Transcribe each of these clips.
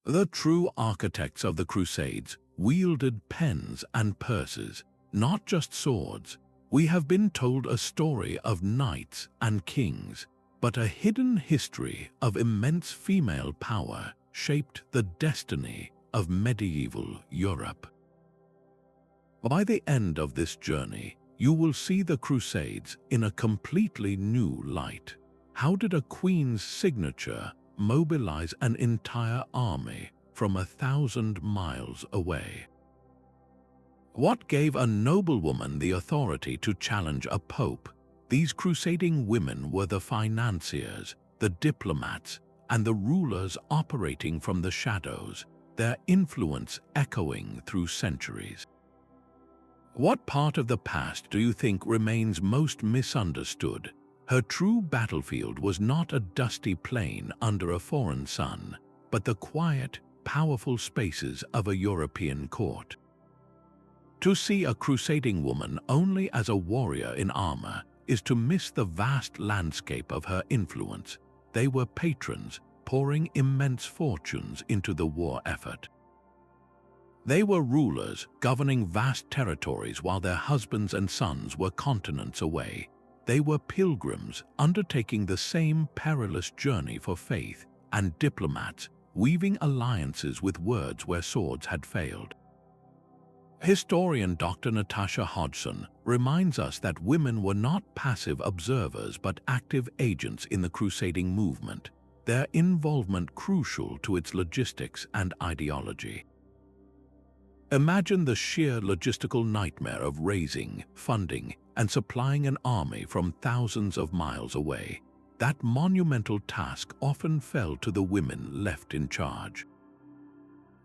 The true architects of the Crusades wielded pens and purses, not just swords. We have been told a story of knights and kings, but a hidden history of immense female power shaped the destiny of medieval Europe. By the end of this journey, you will see the Crusades in a completely new light. How did a queen's signature mobilize an entire army from 1,000 miles away? What gave a noblewoman the authority to challenge a pope? These crusading women were the financiers, the diplomats, and the rulers operating from the shadows, their influence echoing through centuries. What part of the past do you think remains most misunderstood? Her true battlefield was not a dusty plain under a foreign sun, but the quiet, powerful spaces of a European court. To see a crusading woman only as a warrior in armor is to miss the vast landscape of her influence. They were patrons, pouring immense fortunes into the war effort. They were rulers, governing vast territories while their husbands and sons were continents away. They were pilgrims, undertaking the same perilous journey for faith, and diplomats, weaving alliances with words where swords had failed. Historian Dr. Natasha Hodgson reminds us that women were not passive observers but active agents in the crusading movement, their involvement crucial to its logistics and ideology. Imagine the sheer logistical nightmare of raising, funding, and supplying an army from thousands of miles away. That monumental task often fell to the women left in charge.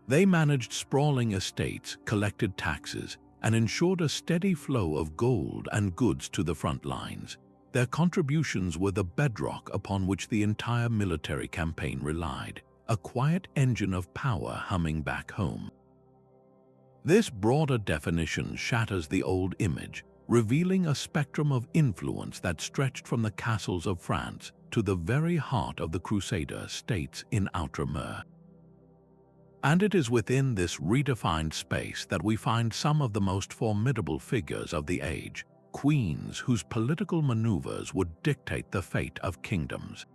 They managed sprawling estates, collected taxes, and ensured a steady flow of gold and goods to the front lines. Their contributions were the bedrock upon which the entire military campaign relied, a quiet engine of power humming back home. This broader definition shatters the old image, revealing a spectrum of influence that stretched from the castles of France to the very heart of the Crusader states in Outremer. And it is within this redefined space that we find some of the most formidable figures of the age, queens whose political maneuvers would dictate the fate of kingdoms.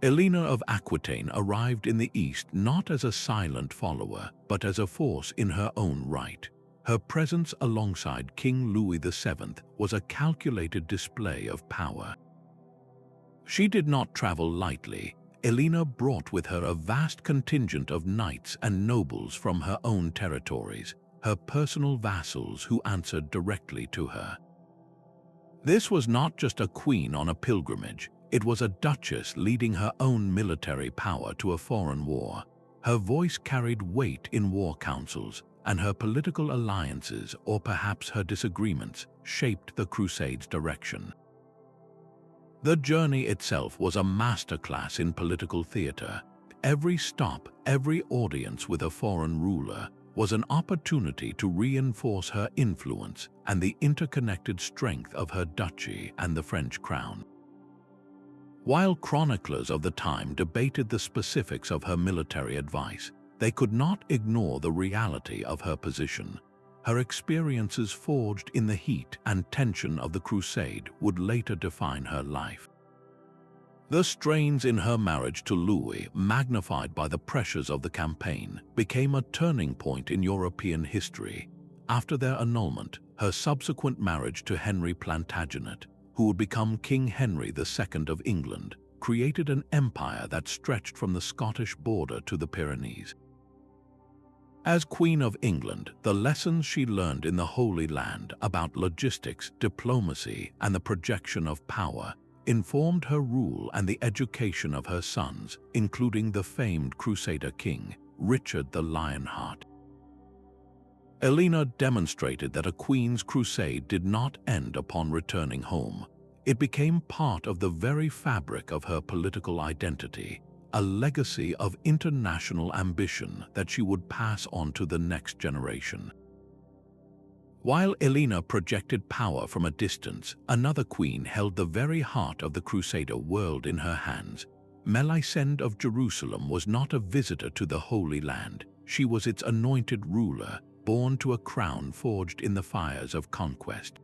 Eleanor of Aquitaine arrived in the East not as a silent follower, but as a force in her own right. Her presence alongside King Louis VII was a calculated display of power. She did not travel lightly. Eleanor brought with her a vast contingent of knights and nobles from her own territories, her personal vassals who answered directly to her. This was not just a queen on a pilgrimage, it was a duchess leading her own military power to a foreign war. Her voice carried weight in war councils, and her political alliances, or perhaps her disagreements, shaped the Crusades' direction. The journey itself was a masterclass in political theater. Every stop, every audience with a foreign ruler was an opportunity to reinforce her influence and the interconnected strength of her duchy and the French crown. While chroniclers of the time debated the specifics of her military advice, they could not ignore the reality of her position. Her experiences forged in the heat and tension of the crusade would later define her life. The strains in her marriage to Louis, magnified by the pressures of the campaign, became a turning point in European history. After their annulment, her subsequent marriage to Henry Plantagenet, who would become King Henry II of England, created an empire that stretched from the Scottish border to the Pyrenees. As Queen of England, the lessons she learned in the Holy Land about logistics, diplomacy, and the projection of power informed her rule and the education of her sons, including the famed Crusader king, Richard the Lionheart. Eleanor demonstrated that a queen's crusade did not end upon returning home. It became part of the very fabric of her political identity, a legacy of international ambition that she would pass on to the next generation. While Eleanor projected power from a distance, another queen held the very heart of the Crusader world in her hands. Melisende of Jerusalem was not a visitor to the Holy Land. She was its anointed ruler, born to a crown forged in the fires of conquest.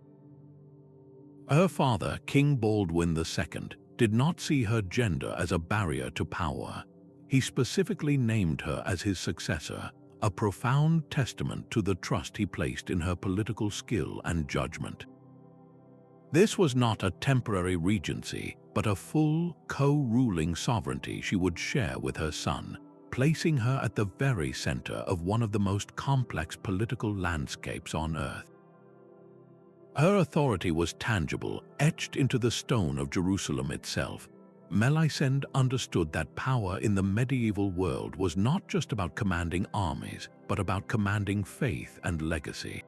Her father, King Baldwin II, did not see her gender as a barrier to power. He specifically named her as his successor, a profound testament to the trust he placed in her political skill and judgment. This was not a temporary regency, but a full, co-ruling sovereignty she would share with her son, placing her at the very center of one of the most complex political landscapes on earth. Her authority was tangible, etched into the stone of Jerusalem itself. Melisende understood that power in the medieval world was not just about commanding armies, but about commanding faith and legacy.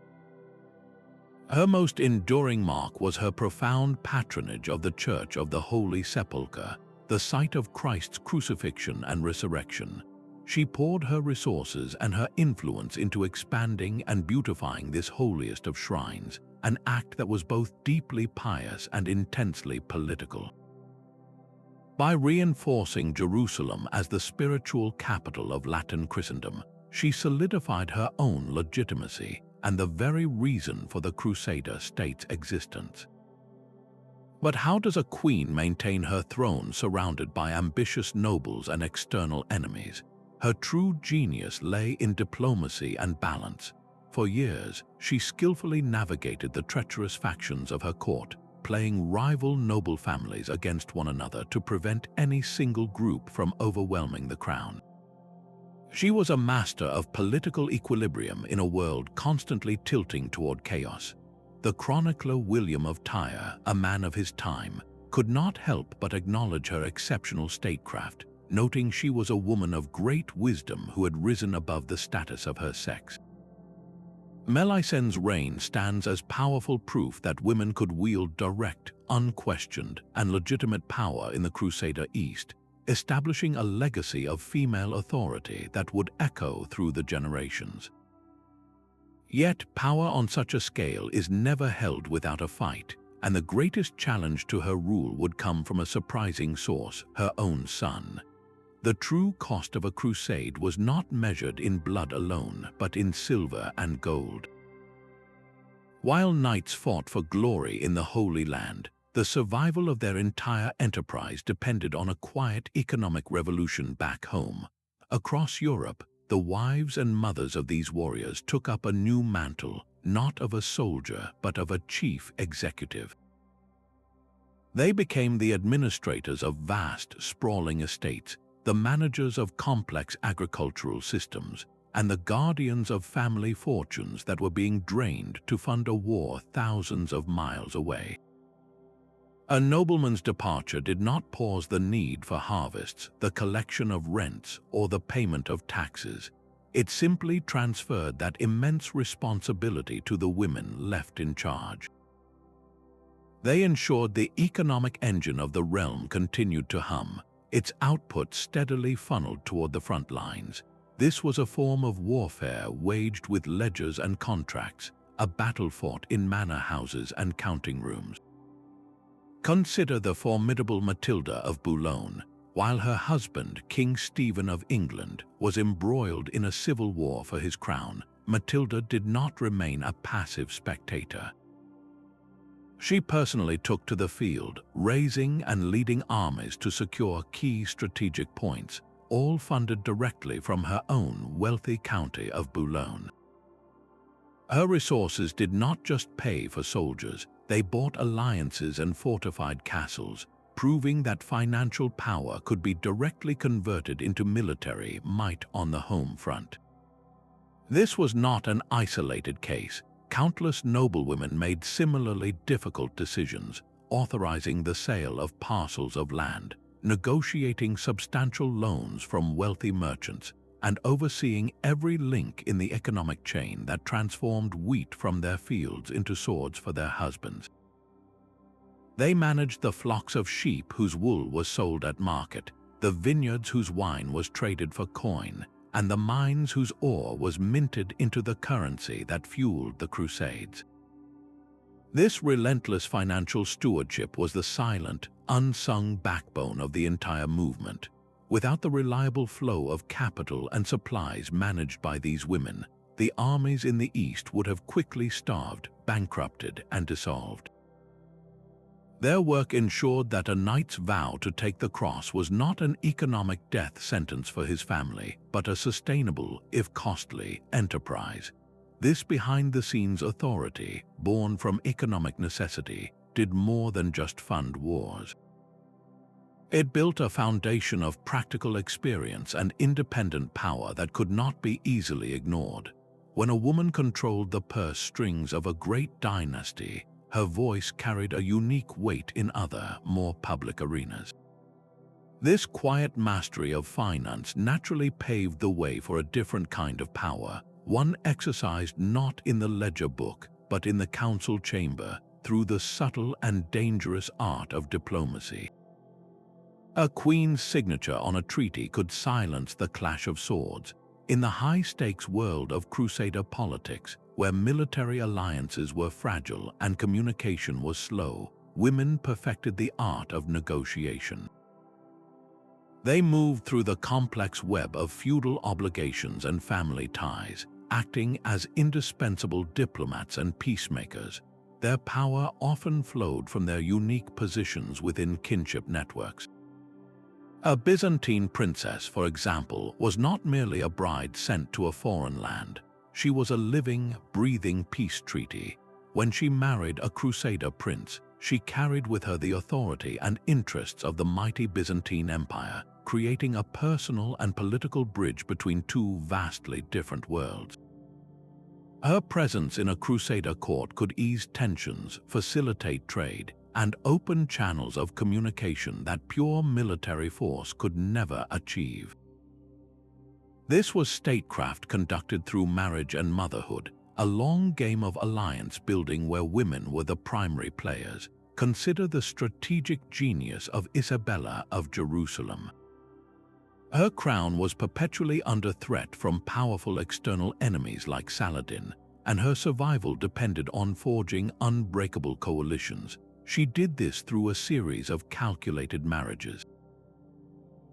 Her most enduring mark was her profound patronage of the Church of the Holy Sepulchre, the site of Christ's crucifixion and resurrection. She poured her resources and her influence into expanding and beautifying this holiest of shrines, an act that was both deeply pious and intensely political. By reinforcing Jerusalem as the spiritual capital of Latin Christendom, she solidified her own legitimacy and the very reason for the Crusader state's existence. But how does a queen maintain her throne surrounded by ambitious nobles and external enemies? Her true genius lay in diplomacy and balance. For years, she skillfully navigated the treacherous factions of her court, playing rival noble families against one another to prevent any single group from overwhelming the crown. She was a master of political equilibrium in a world constantly tilting toward chaos. The chronicler William of Tyre, a man of his time, could not help but acknowledge her exceptional statecraft, noting she was a woman of great wisdom who had risen above the status of her sex. Melisende's reign stands as powerful proof that women could wield direct, unquestioned, and legitimate power in the Crusader East, establishing a legacy of female authority that would echo through the generations. Yet, power on such a scale is never held without a fight, and the greatest challenge to her rule would come from a surprising source, her own son. The true cost of a crusade was not measured in blood alone, but in silver and gold. While knights fought for glory in the Holy Land, the survival of their entire enterprise depended on a quiet economic revolution back home. Across Europe, the wives and mothers of these warriors took up a new mantle, not of a soldier, but of a chief executive. They became the administrators of vast, sprawling estates, the managers of complex agricultural systems, and the guardians of family fortunes that were being drained to fund a war thousands of miles away. A nobleman's departure did not pause the need for harvests, the collection of rents, or the payment of taxes. It simply transferred that immense responsibility to the women left in charge. They ensured the economic engine of the realm continued to hum, its output steadily funneled toward the front lines. This was a form of warfare waged with ledgers and contracts, a battle fought in manor houses and counting rooms. Consider the formidable Matilda of Boulogne. While her husband, King Stephen of England, was embroiled in a civil war for his crown, Matilda did not remain a passive spectator. She personally took to the field, raising and leading armies to secure key strategic points, all funded directly from her own wealthy county of Boulogne. Her resources did not just pay for soldiers, they bought alliances and fortified castles, proving that financial power could be directly converted into military might on the home front. This was not an isolated case. Countless noblewomen made similarly difficult decisions, authorizing the sale of parcels of land, negotiating substantial loans from wealthy merchants, and overseeing every link in the economic chain that transformed wheat from their fields into swords for their husbands. They managed the flocks of sheep whose wool was sold at market, the vineyards whose wine was traded for coin, and the mines whose ore was minted into the currency that fueled the Crusades. This relentless financial stewardship was the silent, unsung backbone of the entire movement. Without the reliable flow of capital and supplies managed by these women, the armies in the East would have quickly starved, bankrupted, and dissolved. Their work ensured that a knight's vow to take the cross was not an economic death sentence for his family, but a sustainable, if costly, enterprise. This behind-the-scenes authority, born from economic necessity, did more than just fund wars. It built a foundation of practical experience and independent power that could not be easily ignored. When a woman controlled the purse strings of a great dynasty, her voice carried a unique weight in other, more public arenas. This quiet mastery of finance naturally paved the way for a different kind of power, one exercised not in the ledger book, but in the council chamber, through the subtle and dangerous art of diplomacy. A queen's signature on a treaty could silence the clash of swords. In the high-stakes world of Crusader politics, where military alliances were fragile and communication was slow, women perfected the art of negotiation. They moved through the complex web of feudal obligations and family ties, acting as indispensable diplomats and peacemakers. Their power often flowed from their unique positions within kinship networks. A Byzantine princess, for example, was not merely a bride sent to a foreign land. She was a living, breathing peace treaty. When she married a Crusader prince, she carried with her the authority and interests of the mighty Byzantine Empire, creating a personal and political bridge between two vastly different worlds. Her presence in a Crusader court could ease tensions, facilitate trade, and open channels of communication that pure military force could never achieve. This was statecraft conducted through marriage and motherhood, a long game of alliance building where women were the primary players. Consider the strategic genius of Isabella of Jerusalem. Her crown was perpetually under threat from powerful external enemies like Saladin, and her survival depended on forging unbreakable coalitions. She did this through a series of calculated marriages.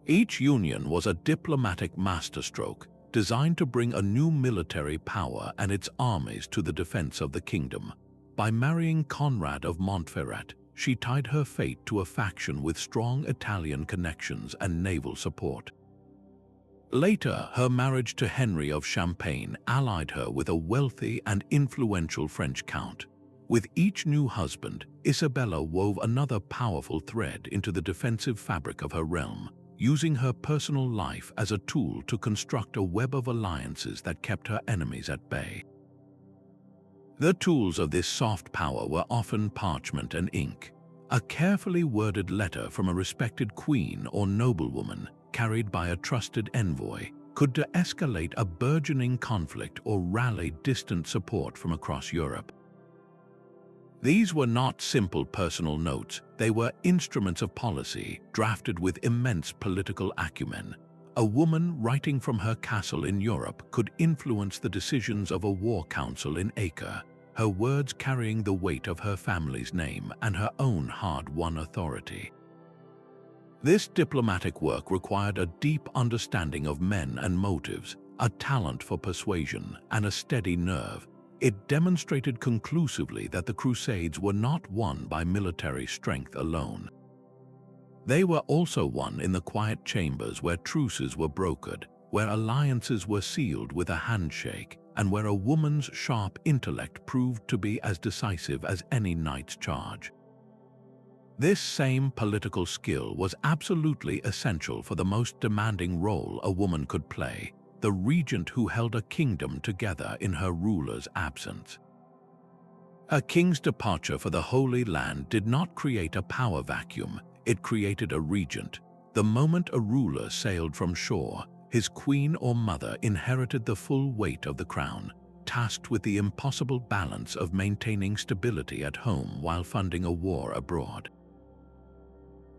Each union was a diplomatic masterstroke, designed to bring a new military power and its armies to the defense of the kingdom. By marrying Conrad of Montferrat, she tied her fate to a faction with strong Italian connections and naval support. Later, her marriage to Henry of Champagne allied her with a wealthy and influential French count. With each new husband, Isabella wove another powerful thread into the defensive fabric of her realm, using her personal life as a tool to construct a web of alliances that kept her enemies at bay. The tools of this soft power were often parchment and ink. A carefully worded letter from a respected queen or noblewoman, carried by a trusted envoy, could de-escalate a burgeoning conflict or rally distant support from across Europe. These were not simple personal notes, they were instruments of policy, drafted with immense political acumen. A woman writing from her castle in Europe could influence the decisions of a war council in Acre, her words carrying the weight of her family's name and her own hard-won authority. This diplomatic work required a deep understanding of men and motives, a talent for persuasion, and a steady nerve. It demonstrated conclusively that the Crusades were not won by military strength alone. They were also won in the quiet chambers where truces were brokered, where alliances were sealed with a handshake, and where a woman's sharp intellect proved to be as decisive as any knight's charge. This same political skill was absolutely essential for the most demanding role a woman could play, the regent who held a kingdom together in her ruler's absence. A king's departure for the Holy Land did not create a power vacuum, it created a regent. The moment a ruler sailed from shore, his queen or mother inherited the full weight of the crown, tasked with the impossible balance of maintaining stability at home while funding a war abroad.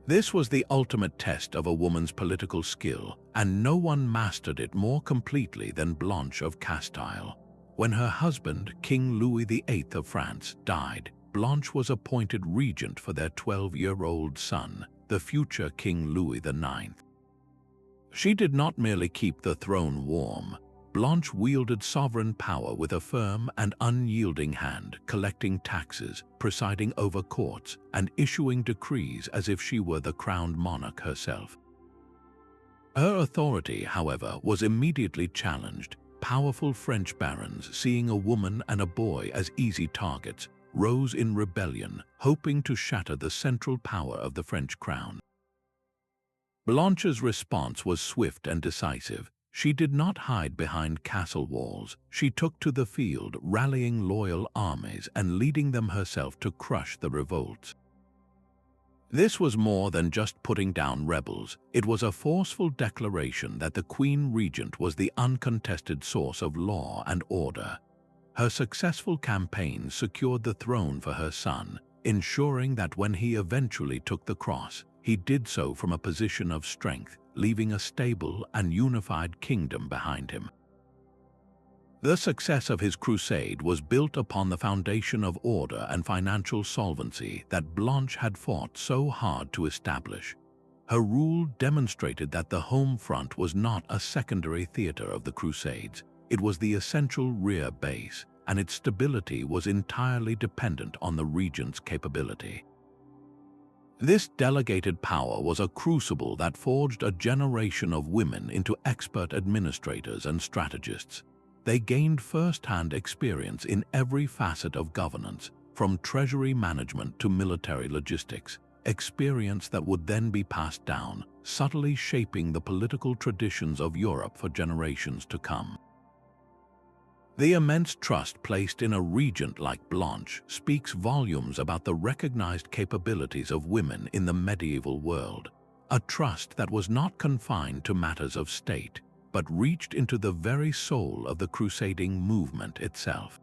This was the ultimate test of a woman's political skill, and no one mastered it more completely than Blanche of Castile. When her husband, King Louis VIII of France, died, Blanche was appointed regent for their 12-year-old son, the future King Louis IX. She did not merely keep the throne warm. Blanche wielded sovereign power with a firm and unyielding hand, collecting taxes, presiding over courts, and issuing decrees as if she were the crowned monarch herself. Her authority, however, was immediately challenged. Powerful French barons, seeing a woman and a boy as easy targets, rose in rebellion, hoping to shatter the central power of the French crown. Blanche's response was swift and decisive. She did not hide behind castle walls. She took to the field, rallying loyal armies and leading them herself to crush the revolts. This was more than just putting down rebels. It was a forceful declaration that the Queen Regent was the uncontested source of law and order. Her successful campaigns secured the throne for her son, ensuring that when he eventually took the cross, he did so from a position of strength, leaving a stable and unified kingdom behind him. The success of his crusade was built upon the foundation of order and financial solvency that Blanche had fought so hard to establish. Her rule demonstrated that the home front was not a secondary theater of the Crusades. It was the essential rear base, and its stability was entirely dependent on the regent's capability. This delegated power was a crucible that forged a generation of women into expert administrators and strategists. They gained first-hand experience in every facet of governance, from treasury management to military logistics, experience that would then be passed down, subtly shaping the political traditions of Europe for generations to come. The immense trust placed in a regent like Blanche speaks volumes about the recognized capabilities of women in the medieval world, a trust that was not confined to matters of state, but reached into the very soul of the crusading movement itself.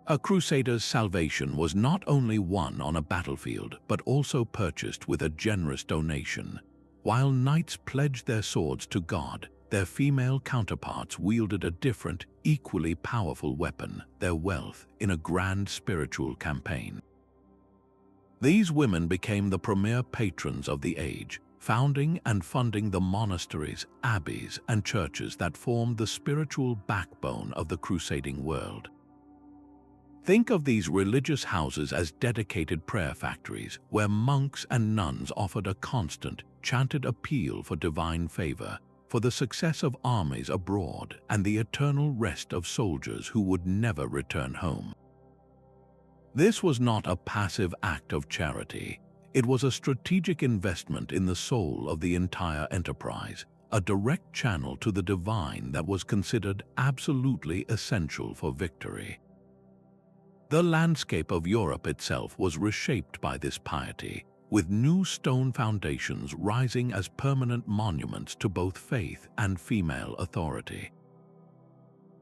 A crusader's salvation was not only won on a battlefield, but also purchased with a generous donation. While knights pledged their swords to God, their female counterparts wielded a different, equally powerful weapon, their wealth, in a grand spiritual campaign. These women became the premier patrons of the age, founding and funding the monasteries, abbeys, and churches that formed the spiritual backbone of the crusading world. Think of these religious houses as dedicated prayer factories, where monks and nuns offered a constant, chanted appeal for divine favor, for the success of armies abroad, and the eternal rest of soldiers who would never return home. This was not a passive act of charity. It was a strategic investment in the soul of the entire enterprise, a direct channel to the divine that was considered absolutely essential for victory. The landscape of Europe itself was reshaped by this piety, with new stone foundations rising as permanent monuments to both faith and female authority.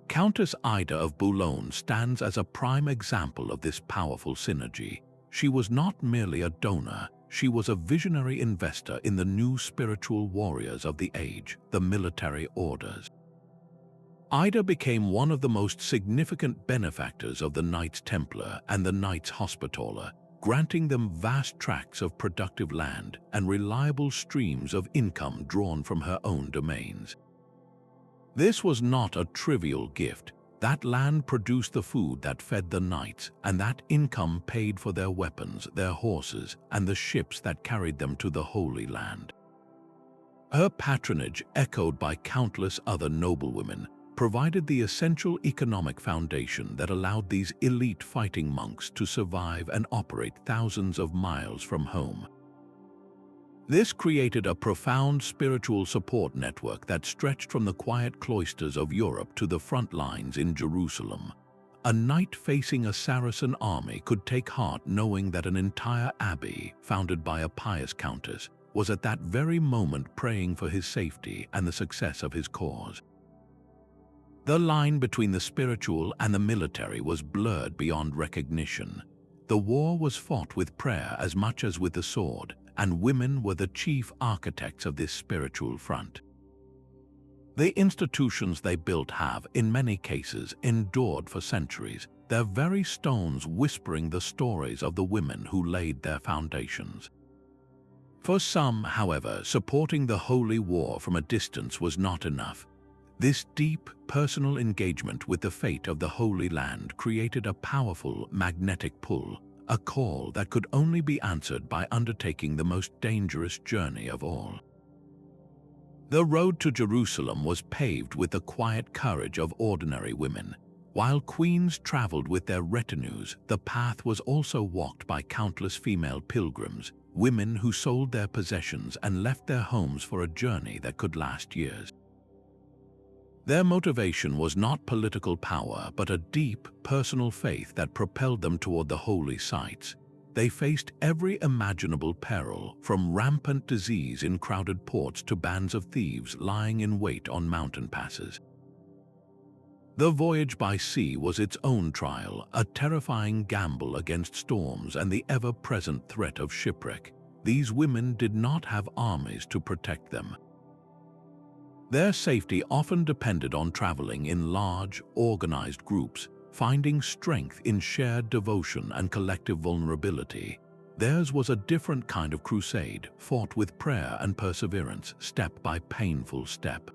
Countess Ida of Boulogne stands as a prime example of this powerful synergy. She was not merely a donor, she was a visionary investor in the new spiritual warriors of the age, the military orders. Ida became one of the most significant benefactors of the Knights Templar and the Knights Hospitaller, granting them vast tracts of productive land and reliable streams of income drawn from her own domains. This was not a trivial gift. That land produced the food that fed the knights, and that income paid for their weapons, their horses, and the ships that carried them to the Holy Land. Her patronage, echoed by countless other noblewomen, provided the essential economic foundation that allowed these elite fighting monks to survive and operate thousands of miles from home. This created a profound spiritual support network that stretched from the quiet cloisters of Europe to the front lines in Jerusalem. A knight facing a Saracen army could take heart knowing that an entire abbey, founded by a pious countess, was at that very moment praying for his safety and the success of his cause. The line between the spiritual and the military was blurred beyond recognition. The war was fought with prayer as much as with the sword, and women were the chief architects of this spiritual front. The institutions they built have, in many cases, endured for centuries, their very stones whispering the stories of the women who laid their foundations. For some, however, supporting the Holy War from a distance was not enough. This deep, personal engagement with the fate of the Holy Land created a powerful magnetic pull, a call that could only be answered by undertaking the most dangerous journey of all. The road to Jerusalem was paved with the quiet courage of ordinary women. While queens traveled with their retinues, the path was also walked by countless female pilgrims, women who sold their possessions and left their homes for a journey that could last years. Their motivation was not political power, but a deep, personal faith that propelled them toward the holy sites. They faced every imaginable peril, from rampant disease in crowded ports to bands of thieves lying in wait on mountain passes. The voyage by sea was its own trial, a terrifying gamble against storms and the ever-present threat of shipwreck. These women did not have armies to protect them. Their safety often depended on traveling in large, organized groups, finding strength in shared devotion and collective vulnerability. Theirs was a different kind of crusade, fought with prayer and perseverance, step by painful step.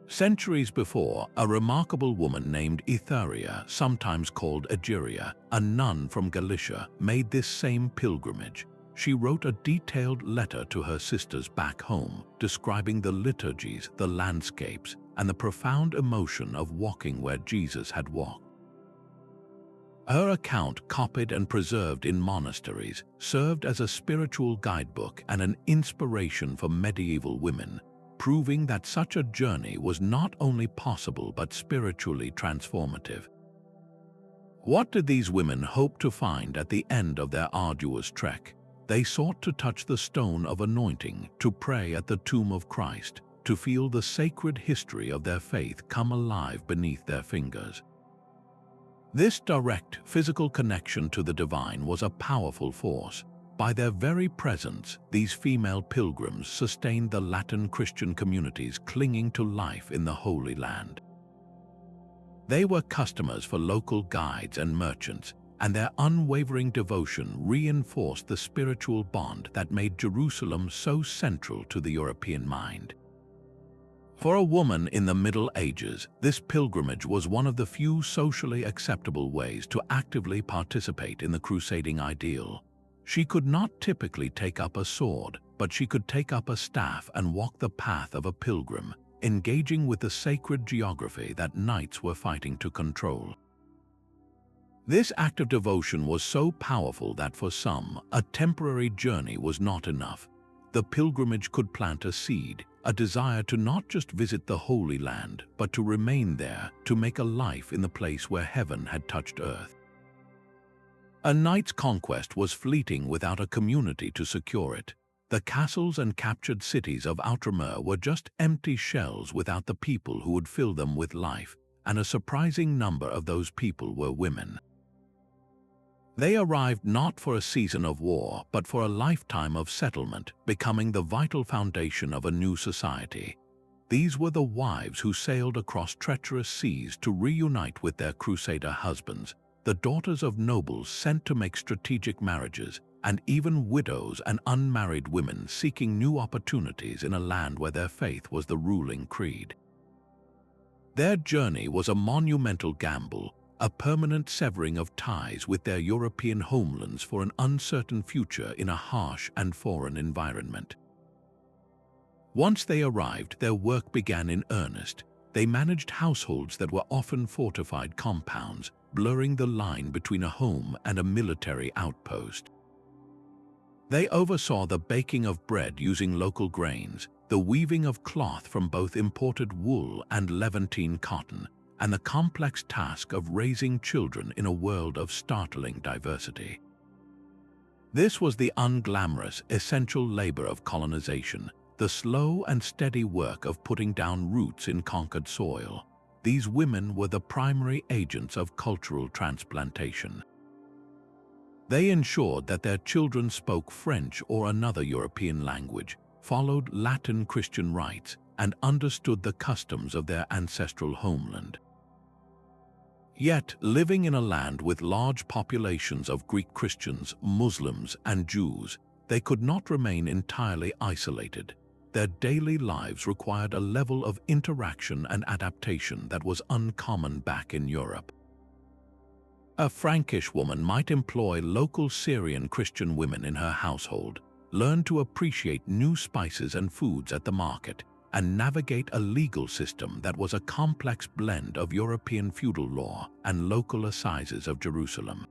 Centuries before, a remarkable woman named Etheria, sometimes called Egeria, a nun from Galicia, made this same pilgrimage. She wrote a detailed letter to her sisters back home, describing the liturgies, the landscapes, and the profound emotion of walking where Jesus had walked. Her account, copied and preserved in monasteries, served as a spiritual guidebook and an inspiration for medieval women, proving that such a journey was not only possible but spiritually transformative. What did these women hope to find at the end of their arduous trek? They sought to touch the stone of anointing, to pray at the tomb of Christ, to feel the sacred history of their faith come alive beneath their fingers. This direct physical connection to the divine was a powerful force. By their very presence, these female pilgrims sustained the Latin Christian communities clinging to life in the Holy Land. They were customers for local guides and merchants, and their unwavering devotion reinforced the spiritual bond that made Jerusalem so central to the European mind. For a woman in the Middle Ages, this pilgrimage was one of the few socially acceptable ways to actively participate in the crusading ideal. She could not typically take up a sword, but she could take up a staff and walk the path of a pilgrim, engaging with the sacred geography that knights were fighting to control. This act of devotion was so powerful that for some, a temporary journey was not enough. The pilgrimage could plant a seed, a desire to not just visit the Holy Land, but to remain there, to make a life in the place where heaven had touched earth. A knight's conquest was fleeting without a community to secure it. The castles and captured cities of Outremer were just empty shells without the people who would fill them with life, and a surprising number of those people were women. They arrived not for a season of war, but for a lifetime of settlement, becoming the vital foundation of a new society. These were the wives who sailed across treacherous seas to reunite with their Crusader husbands, the daughters of nobles sent to make strategic marriages, and even widows and unmarried women seeking new opportunities in a land where their faith was the ruling creed. Their journey was a monumental gamble, a permanent severing of ties with their European homelands for an uncertain future in a harsh and foreign environment. Once they arrived, their work began in earnest. They managed households that were often fortified compounds, blurring the line between a home and a military outpost. They oversaw the baking of bread using local grains, the weaving of cloth from both imported wool and Levantine cotton, and the complex task of raising children in a world of startling diversity. This was the unglamorous, essential labor of colonization, the slow and steady work of putting down roots in conquered soil. These women were the primary agents of cultural transplantation. They ensured that their children spoke French or another European language, followed Latin Christian rites, and understood the customs of their ancestral homeland. Yet, living in a land with large populations of Greek Christians, Muslims, and Jews, they could not remain entirely isolated. Their daily lives required a level of interaction and adaptation that was uncommon back in Europe. A Frankish woman might employ local Syrian Christian women in her household, learn to appreciate new spices and foods at the market, and navigate a legal system that was a complex blend of European feudal law and local assizes of Jerusalem.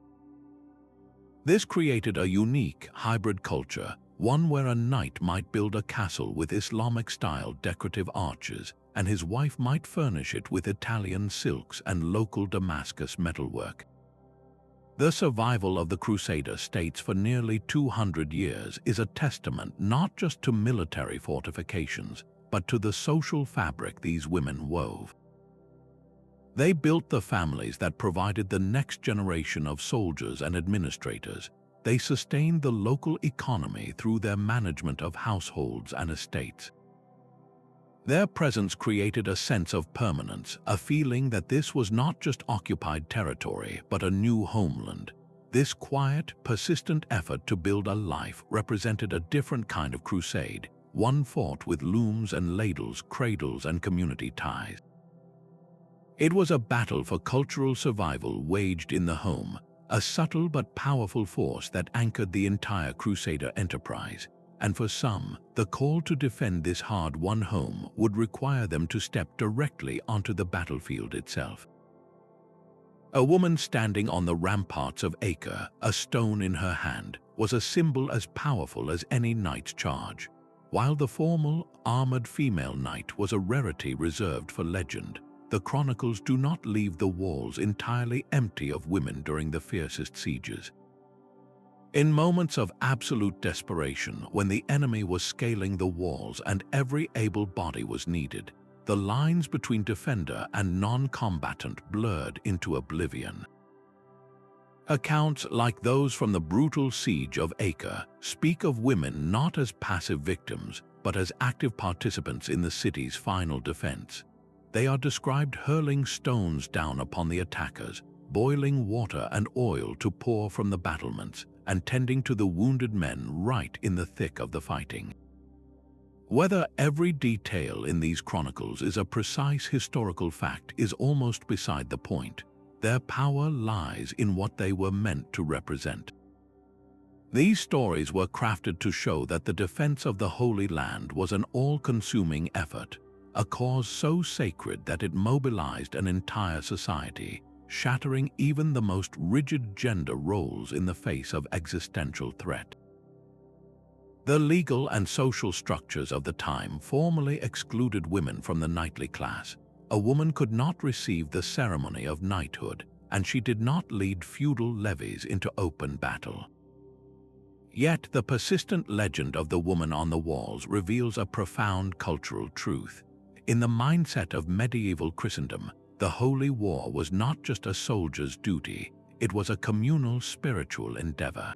This created a unique hybrid culture, one where a knight might build a castle with Islamic-style decorative arches, and his wife might furnish it with Italian silks and local Damascus metalwork. The survival of the Crusader states for nearly 200 years is a testament not just to military fortifications, but to the social fabric these women wove. They built the families that provided the next generation of soldiers and administrators. They sustained the local economy through their management of households and estates. Their presence created a sense of permanence, a feeling that this was not just occupied territory, but a new homeland. This quiet, persistent effort to build a life represented a different kind of crusade, one fought with looms and ladles, cradles, and community ties. It was a battle for cultural survival waged in the home, a subtle but powerful force that anchored the entire Crusader enterprise. And for some, the call to defend this hard-won home would require them to step directly onto the battlefield itself. A woman standing on the ramparts of Acre, a stone in her hand, was a symbol as powerful as any knight's charge, while the formal, armored female knight was a rarity reserved for legend. The chronicles do not leave the walls entirely empty of women during the fiercest sieges. In moments of absolute desperation, when the enemy was scaling the walls and every able body was needed, the lines between defender and non-combatant blurred into oblivion. Accounts like those from the brutal siege of Acre speak of women not as passive victims, but as active participants in the city's final defense. They are described hurling stones down upon the attackers, boiling water and oil to pour from the battlements, and tending to the wounded men right in the thick of the fighting. Whether every detail in these chronicles is a precise historical fact is almost beside the point. Their power lies in what they were meant to represent. These stories were crafted to show that the defense of the Holy Land was an all-consuming effort, a cause so sacred that it mobilized an entire society, shattering even the most rigid gender roles in the face of existential threat. The legal and social structures of the time formally excluded women from the knightly class. A woman could not receive the ceremony of knighthood, and she did not lead feudal levies into open battle. Yet the persistent legend of the woman on the walls reveals a profound cultural truth. In the mindset of medieval Christendom, the Holy War was not just a soldier's duty, it was a communal spiritual endeavor.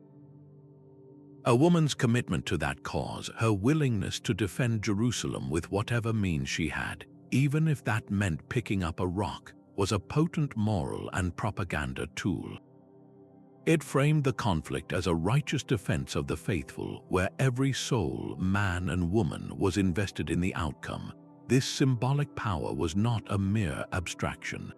A woman's commitment to that cause, her willingness to defend Jerusalem with whatever means she had, even if that meant picking up a rock, was a potent moral and propaganda tool. It framed the conflict as a righteous defense of the faithful, where every soul, man and woman, was invested in the outcome. This symbolic power was not a mere abstraction.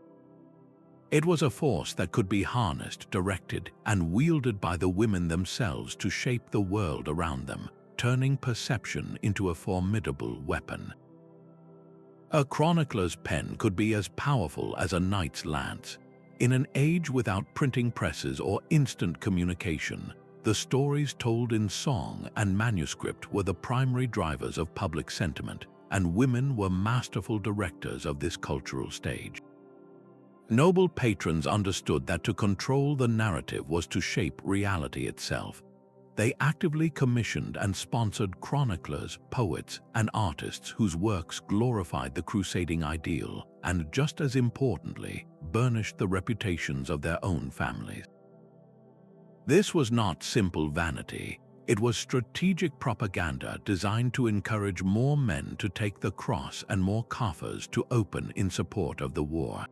It was a force that could be harnessed, directed, and wielded by the women themselves to shape the world around them, turning perception into a formidable weapon. A chronicler's pen could be as powerful as a knight's lance. In an age without printing presses or instant communication, the stories told in song and manuscript were the primary drivers of public sentiment, and women were masterful directors of this cultural stage. Noble patrons understood that to control the narrative was to shape reality itself. They actively commissioned and sponsored chroniclers, poets, and artists whose works glorified the crusading ideal and, just as importantly, burnished the reputations of their own families. This was not simple vanity. It was strategic propaganda designed to encourage more men to take the cross and more coffers to open in support of the war.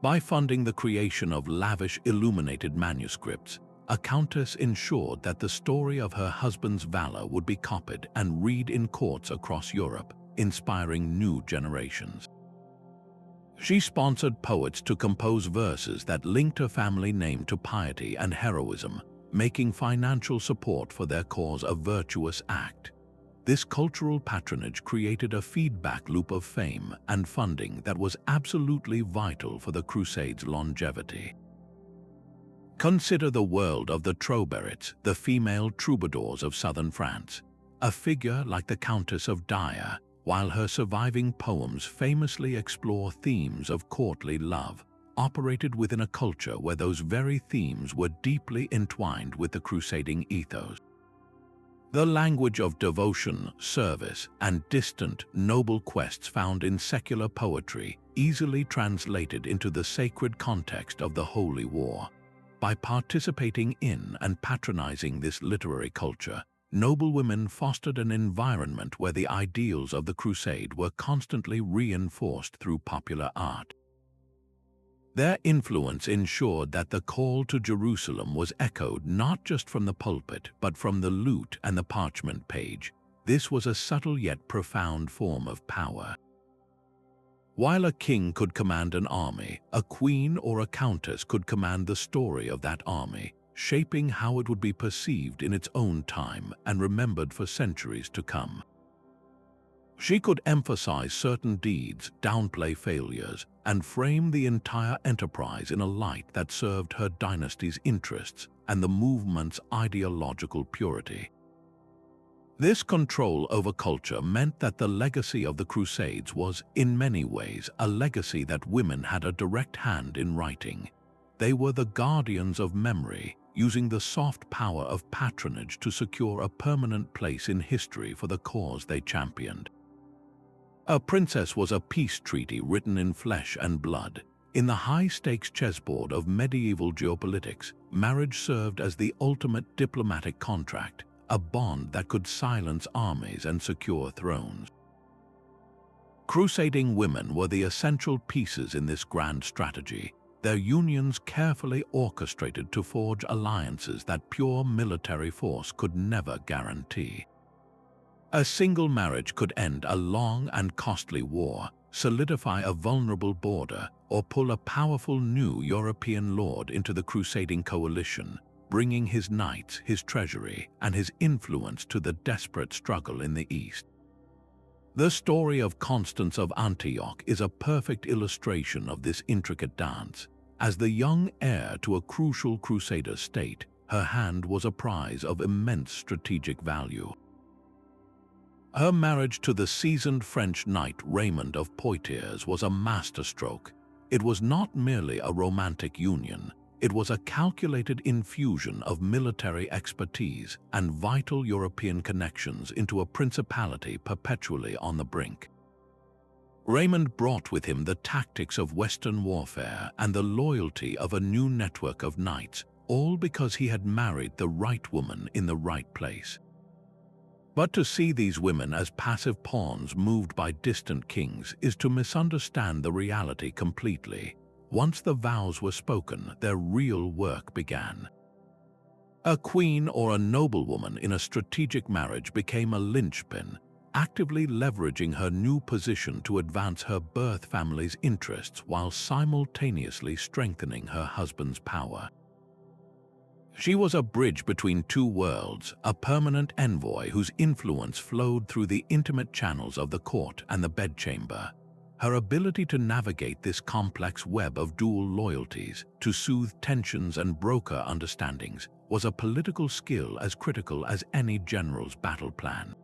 By funding the creation of lavish illuminated manuscripts, a countess ensured that the story of her husband's valor would be copied and read in courts across Europe, inspiring new generations. She sponsored poets to compose verses that linked her family name to piety and heroism, making financial support for their cause a virtuous act. This cultural patronage created a feedback loop of fame and funding that was absolutely vital for the Crusades' longevity. Consider the world of the Troubadours, the female troubadours of southern France. A figure like the Countess of Dyer, while her surviving poems famously explore themes of courtly love, operated within a culture where those very themes were deeply entwined with the crusading ethos. The language of devotion, service, and distant, noble quests found in secular poetry easily translated into the sacred context of the Holy War. By participating in and patronizing this literary culture, noblewomen fostered an environment where the ideals of the crusade were constantly reinforced through popular art. Their influence ensured that the call to Jerusalem was echoed not just from the pulpit but from the lute and the parchment page. This was a subtle yet profound form of power. While a king could command an army, a queen or a countess could command the story of that army, shaping how it would be perceived in its own time and remembered for centuries to come. She could emphasize certain deeds, downplay failures, and frame the entire enterprise in a light that served her dynasty's interests and the movement's ideological purity. This control over culture meant that the legacy of the Crusades was, in many ways, a legacy that women had a direct hand in writing. They were the guardians of memory, using the soft power of patronage to secure a permanent place in history for the cause they championed. A princess was a peace treaty written in flesh and blood. In the high-stakes chessboard of medieval geopolitics, marriage served as the ultimate diplomatic contract, a bond that could silence armies and secure thrones. Crusading women were the essential pieces in this grand strategy, their unions carefully orchestrated to forge alliances that pure military force could never guarantee. A single marriage could end a long and costly war, solidify a vulnerable border, or pull a powerful new European lord into the crusading coalition, bringing his knights, his treasury, and his influence to the desperate struggle in the east. The story of Constance of Antioch is a perfect illustration of this intricate dance. As the young heir to a crucial Crusader state, her hand was a prize of immense strategic value. Her marriage to the seasoned French knight Raymond of Poitiers was a masterstroke. It was not merely a romantic union, it was a calculated infusion of military expertise and vital European connections into a principality perpetually on the brink. Raymond brought with him the tactics of Western warfare and the loyalty of a new network of knights, all because he had married the right woman in the right place. But to see these women as passive pawns moved by distant kings is to misunderstand the reality completely. Once the vows were spoken, their real work began. A queen or a noblewoman in a strategic marriage became a linchpin, actively leveraging her new position to advance her birth family's interests while simultaneously strengthening her husband's power. She was a bridge between two worlds, a permanent envoy whose influence flowed through the intimate channels of the court and the bedchamber. Her ability to navigate this complex web of dual loyalties, to soothe tensions and broker understandings, was a political skill as critical as any general's battle plan.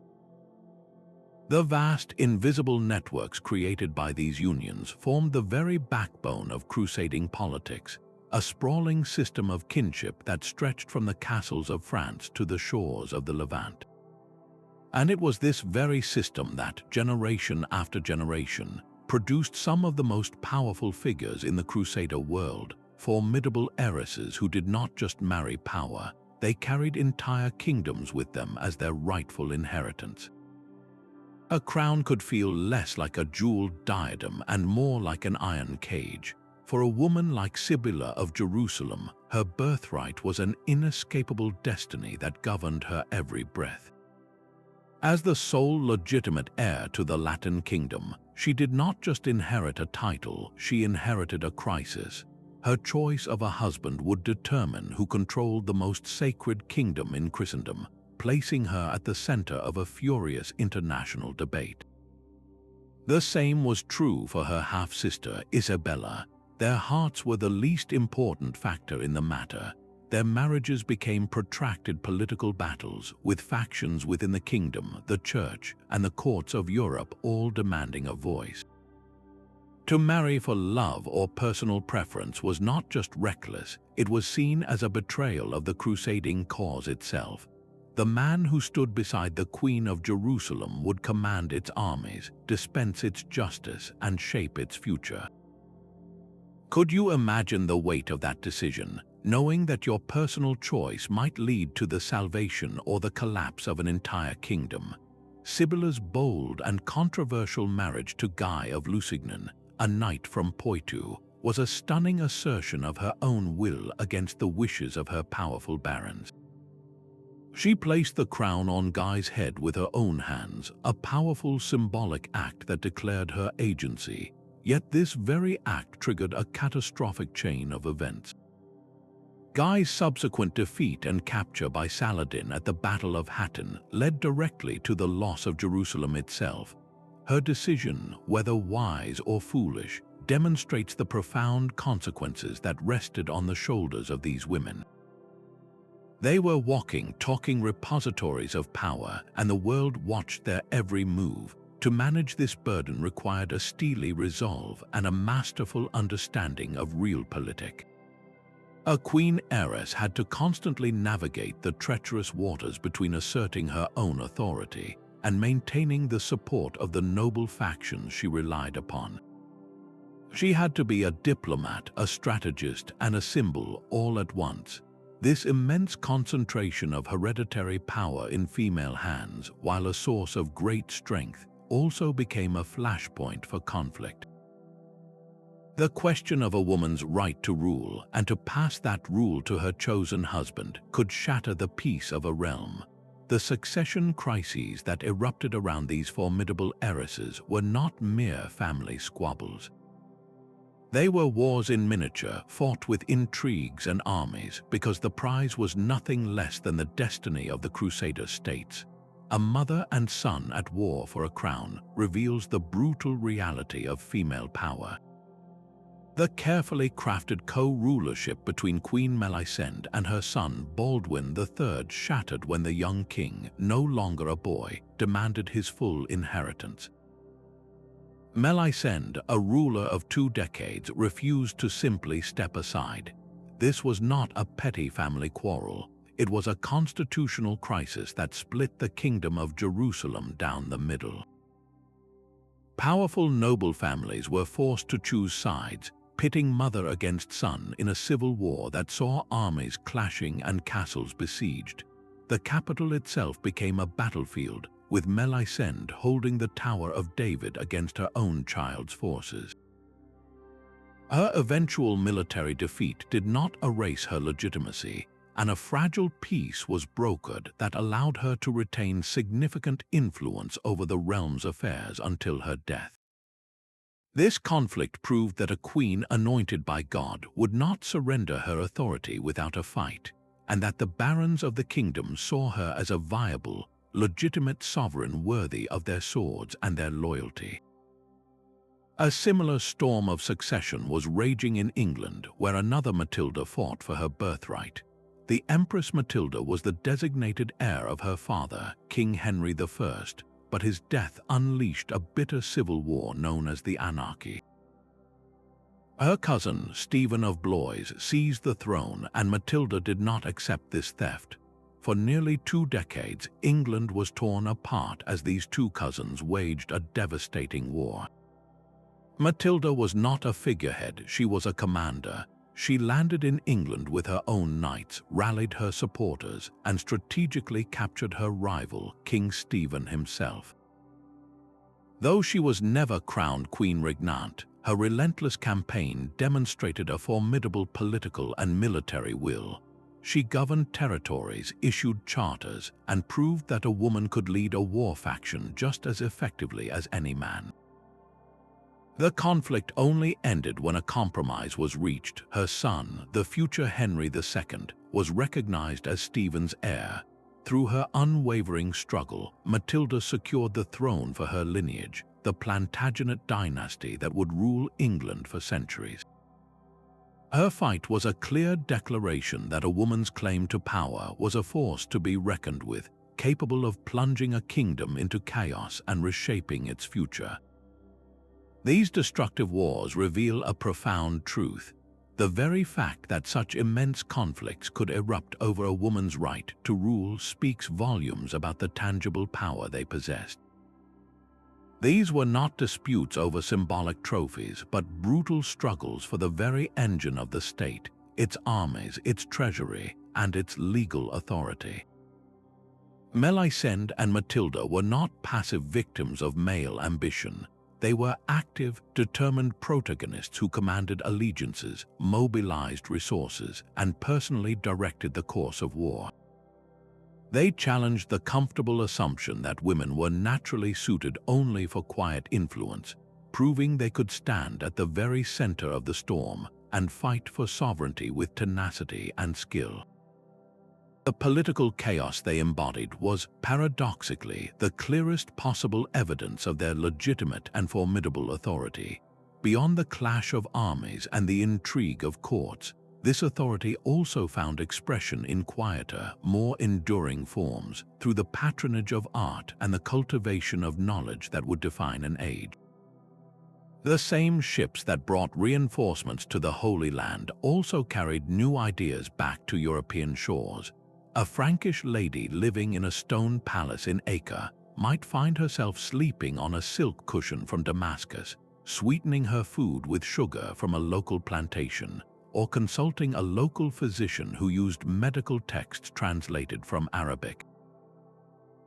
The vast, invisible networks created by these unions formed the very backbone of crusading politics, a sprawling system of kinship that stretched from the castles of France to the shores of the Levant. And it was this very system that, generation after generation, produced some of the most powerful figures in the Crusader world, formidable heiresses who did not just marry power, they carried entire kingdoms with them as their rightful inheritance. A crown could feel less like a jeweled diadem and more like an iron cage. For a woman like Sibylla of Jerusalem, her birthright was an inescapable destiny that governed her every breath. As the sole legitimate heir to the Latin kingdom, she did not just inherit a title, she inherited a crisis. Her choice of a husband would determine who controlled the most sacred kingdom in Christendom, placing her at the center of a furious international debate. The same was true for her half-sister, Isabella. Their hearts were the least important factor in the matter. Their marriages became protracted political battles, with factions within the kingdom, the church, and the courts of Europe all demanding a voice. To marry for love or personal preference was not just reckless, it was seen as a betrayal of the crusading cause itself. The man who stood beside the Queen of Jerusalem would command its armies, dispense its justice, and shape its future. Could you imagine the weight of that decision, knowing that your personal choice might lead to the salvation or the collapse of an entire kingdom? Sibylla's bold and controversial marriage to Guy of Lusignan, a knight from Poitou, was a stunning assertion of her own will against the wishes of her powerful barons. She placed the crown on Guy's head with her own hands, a powerful symbolic act that declared her agency. Yet this very act triggered a catastrophic chain of events. Guy's subsequent defeat and capture by Saladin at the Battle of Hattin led directly to the loss of Jerusalem itself. Her decision, whether wise or foolish, demonstrates the profound consequences that rested on the shoulders of these women. They were walking, talking repositories of power, and the world watched their every move. To manage this burden required a steely resolve and a masterful understanding of realpolitik. A queen heiress had to constantly navigate the treacherous waters between asserting her own authority and maintaining the support of the noble factions she relied upon. She had to be a diplomat, a strategist, and a symbol all at once. This immense concentration of hereditary power in female hands, while a source of great strength, also became a flashpoint for conflict. The question of a woman's right to rule and to pass that rule to her chosen husband could shatter the peace of a realm. The succession crises that erupted around these formidable heiresses were not mere family squabbles. They were wars in miniature, fought with intrigues and armies, because the prize was nothing less than the destiny of the Crusader states. A mother and son at war for a crown reveals the brutal reality of female power. The carefully crafted co-rulership between Queen Melisende and her son Baldwin III shattered when the young king, no longer a boy, demanded his full inheritance. Melisende, a ruler of 2 decades, refused to simply step aside. This was not a petty family quarrel. It was a constitutional crisis that split the kingdom of Jerusalem down the middle. Powerful noble families were forced to choose sides, pitting mother against son in a civil war that saw armies clashing and castles besieged. The capital itself became a battlefield, with Melisende holding the Tower of David against her own child's forces. Her eventual military defeat did not erase her legitimacy, and a fragile peace was brokered that allowed her to retain significant influence over the realm's affairs until her death. This conflict proved that a queen anointed by God would not surrender her authority without a fight, and that the barons of the kingdom saw her as a viable, legitimate sovereign worthy of their swords and their loyalty. A similar storm of succession was raging in England, where another Matilda fought for her birthright. The Empress Matilda was the designated heir of her father, King Henry I, but his death unleashed a bitter civil war known as the Anarchy. Her cousin, Stephen of Blois, seized the throne, and Matilda did not accept this theft. For nearly 2 decades, England was torn apart as these 2 cousins waged a devastating war. Matilda was not a figurehead, she was a commander. She landed in England with her own knights, rallied her supporters, and strategically captured her rival, King Stephen himself. Though she was never crowned Queen Regnante, Her relentless campaign demonstrated a formidable political and military will. She governed territories, issued charters, and proved that a woman could lead a war faction just as effectively as any man. The conflict only ended when a compromise was reached. Her son, the future Henry II, was recognized as Stephen's heir. Through her unwavering struggle, Matilda secured the throne for her lineage, the Plantagenet dynasty that would rule England for centuries. Her fight was a clear declaration that a woman's claim to power was a force to be reckoned with, capable of plunging a kingdom into chaos and reshaping its future. These destructive wars reveal a profound truth. The very fact that such immense conflicts could erupt over a woman's right to rule speaks volumes about the tangible power they possessed. These were not disputes over symbolic trophies, but brutal struggles for the very engine of the state, its armies, its treasury, and its legal authority. Melisende and Matilda were not passive victims of male ambition. They were active, determined protagonists who commanded allegiances, mobilized resources, and personally directed the course of war. They challenged the comfortable assumption that women were naturally suited only for quiet influence, proving they could stand at the very center of the storm and fight for sovereignty with tenacity and skill. The political chaos they embodied was, paradoxically, the clearest possible evidence of their legitimate and formidable authority. Beyond the clash of armies and the intrigue of courts, this authority also found expression in quieter, more enduring forms, through the patronage of art and the cultivation of knowledge that would define an age. The same ships that brought reinforcements to the Holy Land also carried new ideas back to European shores. A Frankish lady living in a stone palace in Acre might find herself sleeping on a silk cushion from Damascus, sweetening her food with sugar from a local plantation, or consulting a local physician who used medical texts translated from Arabic.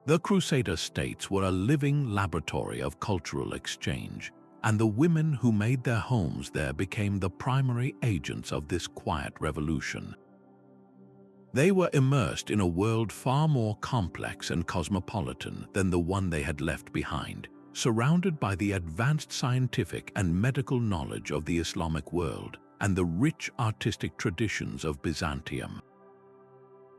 The Crusader states were a living laboratory of cultural exchange, and the women who made their homes there became the primary agents of this quiet revolution. They were immersed in a world far more complex and cosmopolitan than the one they had left behind, surrounded by the advanced scientific and medical knowledge of the Islamic world and the rich artistic traditions of Byzantium.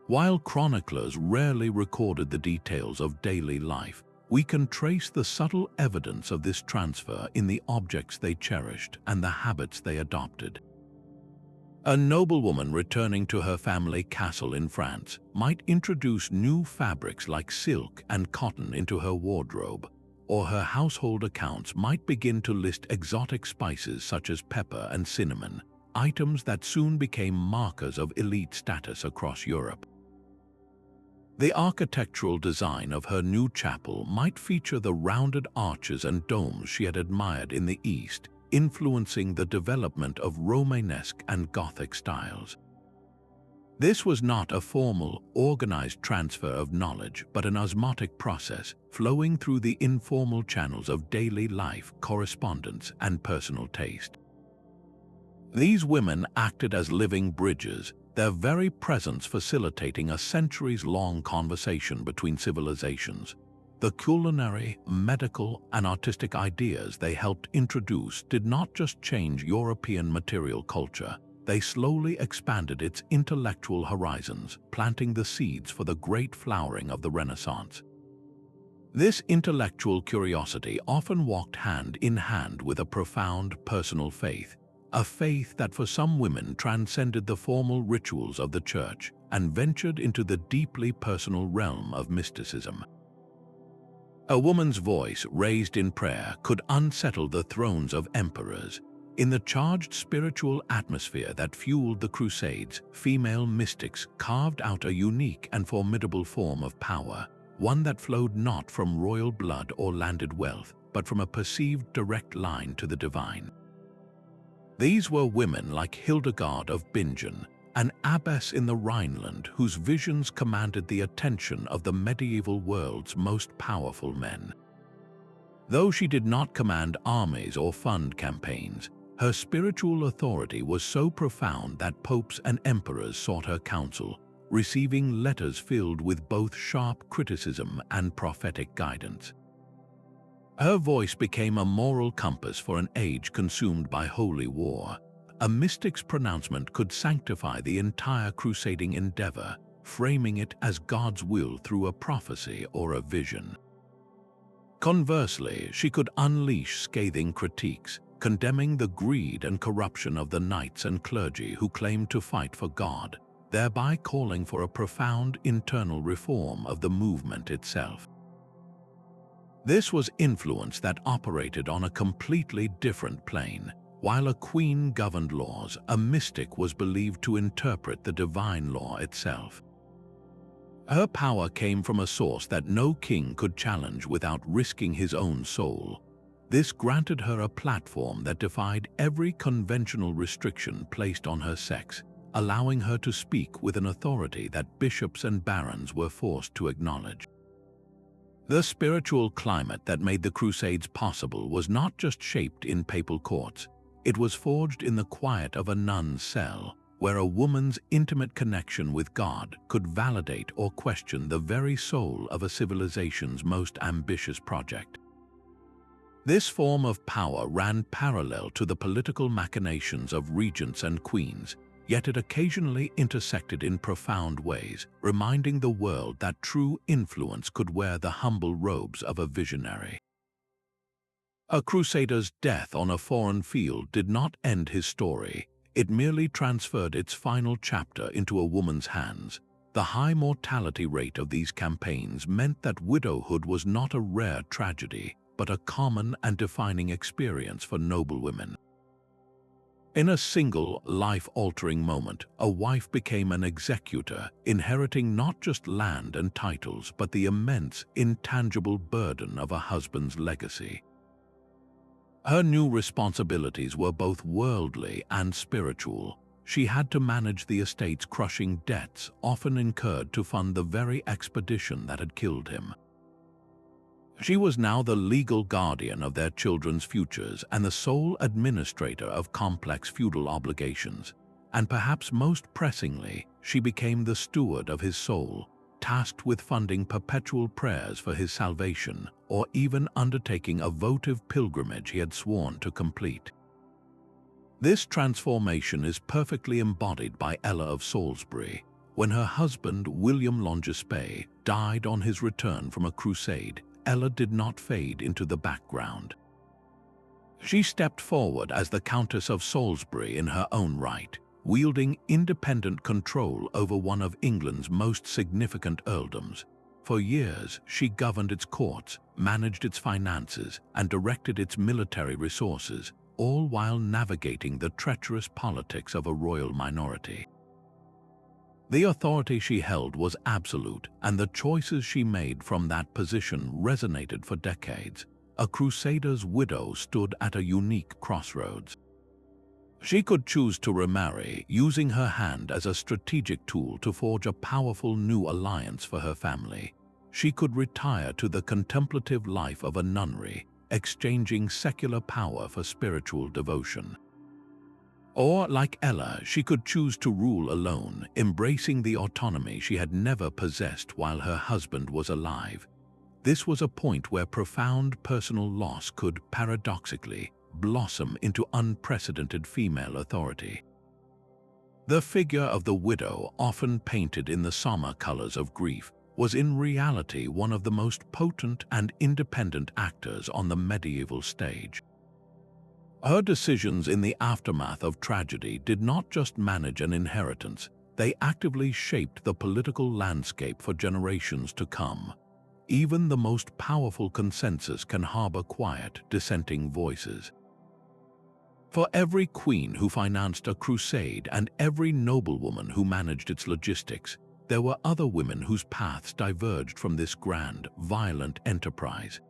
While chroniclers rarely recorded the details of daily life, we can trace the subtle evidence of this transfer in the objects they cherished and the habits they adopted. A noblewoman returning to her family castle in France might introduce new fabrics like silk and cotton into her wardrobe, or her household accounts might begin to list exotic spices such as pepper and cinnamon, items that soon became markers of elite status across Europe. The architectural design of her new chapel might feature the rounded arches and domes she had admired in the East, influencing the development of Romanesque and Gothic styles. This was not a formal, organized transfer of knowledge, but an osmotic process flowing through the informal channels of daily life, correspondence, and personal taste. These women acted as living bridges, their very presence facilitating a centuries-long conversation between civilizations. The culinary, medical, and artistic ideas they helped introduce did not just change European material culture, they slowly expanded its intellectual horizons, planting the seeds for the great flowering of the Renaissance. This intellectual curiosity often walked hand in hand with a profound personal faith, a faith that for some women transcended the formal rituals of the church and ventured into the deeply personal realm of mysticism. A woman's voice raised in prayer could unsettle the thrones of emperors. In the charged spiritual atmosphere that fueled the Crusades, female mystics carved out a unique and formidable form of power, one that flowed not from royal blood or landed wealth, but from a perceived direct line to the divine. These were women like Hildegard of Bingen, an abbess in the Rhineland whose visions commanded the attention of the medieval world's most powerful men. Though she did not command armies or fund campaigns, her spiritual authority was so profound that popes and emperors sought her counsel, receiving letters filled with both sharp criticism and prophetic guidance. Her voice became a moral compass for an age consumed by holy war. A mystic's pronouncement could sanctify the entire crusading endeavor, framing it as God's will through a prophecy or a vision. Conversely, she could unleash scathing critiques, condemning the greed and corruption of the knights and clergy who claimed to fight for God, thereby calling for a profound internal reform of the movement itself. This was influence that operated on a completely different plane. While a queen governed laws, a mystic was believed to interpret the divine law itself. Her power came from a source that no king could challenge without risking his own soul. This granted her a platform that defied every conventional restriction placed on her sex, allowing her to speak with an authority that bishops and barons were forced to acknowledge. The spiritual climate that made the Crusades possible was not just shaped in papal courts. It was forged in the quiet of a nun's cell, where a woman's intimate connection with God could validate or question the very soul of a civilization's most ambitious project. This form of power ran parallel to the political machinations of regents and queens, yet it occasionally intersected in profound ways, reminding the world that true influence could wear the humble robes of a visionary. A crusader's death on a foreign field did not end his story. It merely transferred its final chapter into a woman's hands. The high mortality rate of these campaigns meant that widowhood was not a rare tragedy, but a common and defining experience for noble women. In a single, life-altering moment, a wife became an executor, inheriting not just land and titles, but the immense, intangible burden of a husband's legacy. Her new responsibilities were both worldly and spiritual. She had to manage the estate's crushing debts, often incurred to fund the very expedition that had killed him. She was now the legal guardian of their children's futures and the sole administrator of complex feudal obligations. And perhaps most pressingly, she became the steward of his soul, tasked with funding perpetual prayers for his salvation, or even undertaking a votive pilgrimage he had sworn to complete. This transformation is perfectly embodied by Ella of Salisbury. When her husband, William Longispe, died on his return from a crusade, Ella did not fade into the background. She stepped forward as the Countess of Salisbury in her own right, wielding independent control over one of England's most significant earldoms. For years, she governed its courts, managed its finances, and directed its military resources, all while navigating the treacherous politics of a royal minority. The authority she held was absolute, and the choices she made from that position resonated for decades. A crusader's widow stood at a unique crossroads. She could choose to remarry, using her hand as a strategic tool to forge a powerful new alliance for her family. She could retire to the contemplative life of a nunnery, exchanging secular power for spiritual devotion. Or, like Ella, she could choose to rule alone, embracing the autonomy she had never possessed while her husband was alive. This was a point where profound personal loss could, paradoxically, blossom into unprecedented female authority. The figure of the widow, often painted in the somber colors of grief, was in reality one of the most potent and independent actors on the medieval stage. Her decisions in the aftermath of tragedy did not just manage an inheritance, they actively shaped the political landscape for generations to come. Even the most powerful consensus can harbor quiet, dissenting voices. For every queen who financed a crusade and every noblewoman who managed its logistics, there were other women whose paths diverged from this grand, violent enterprise.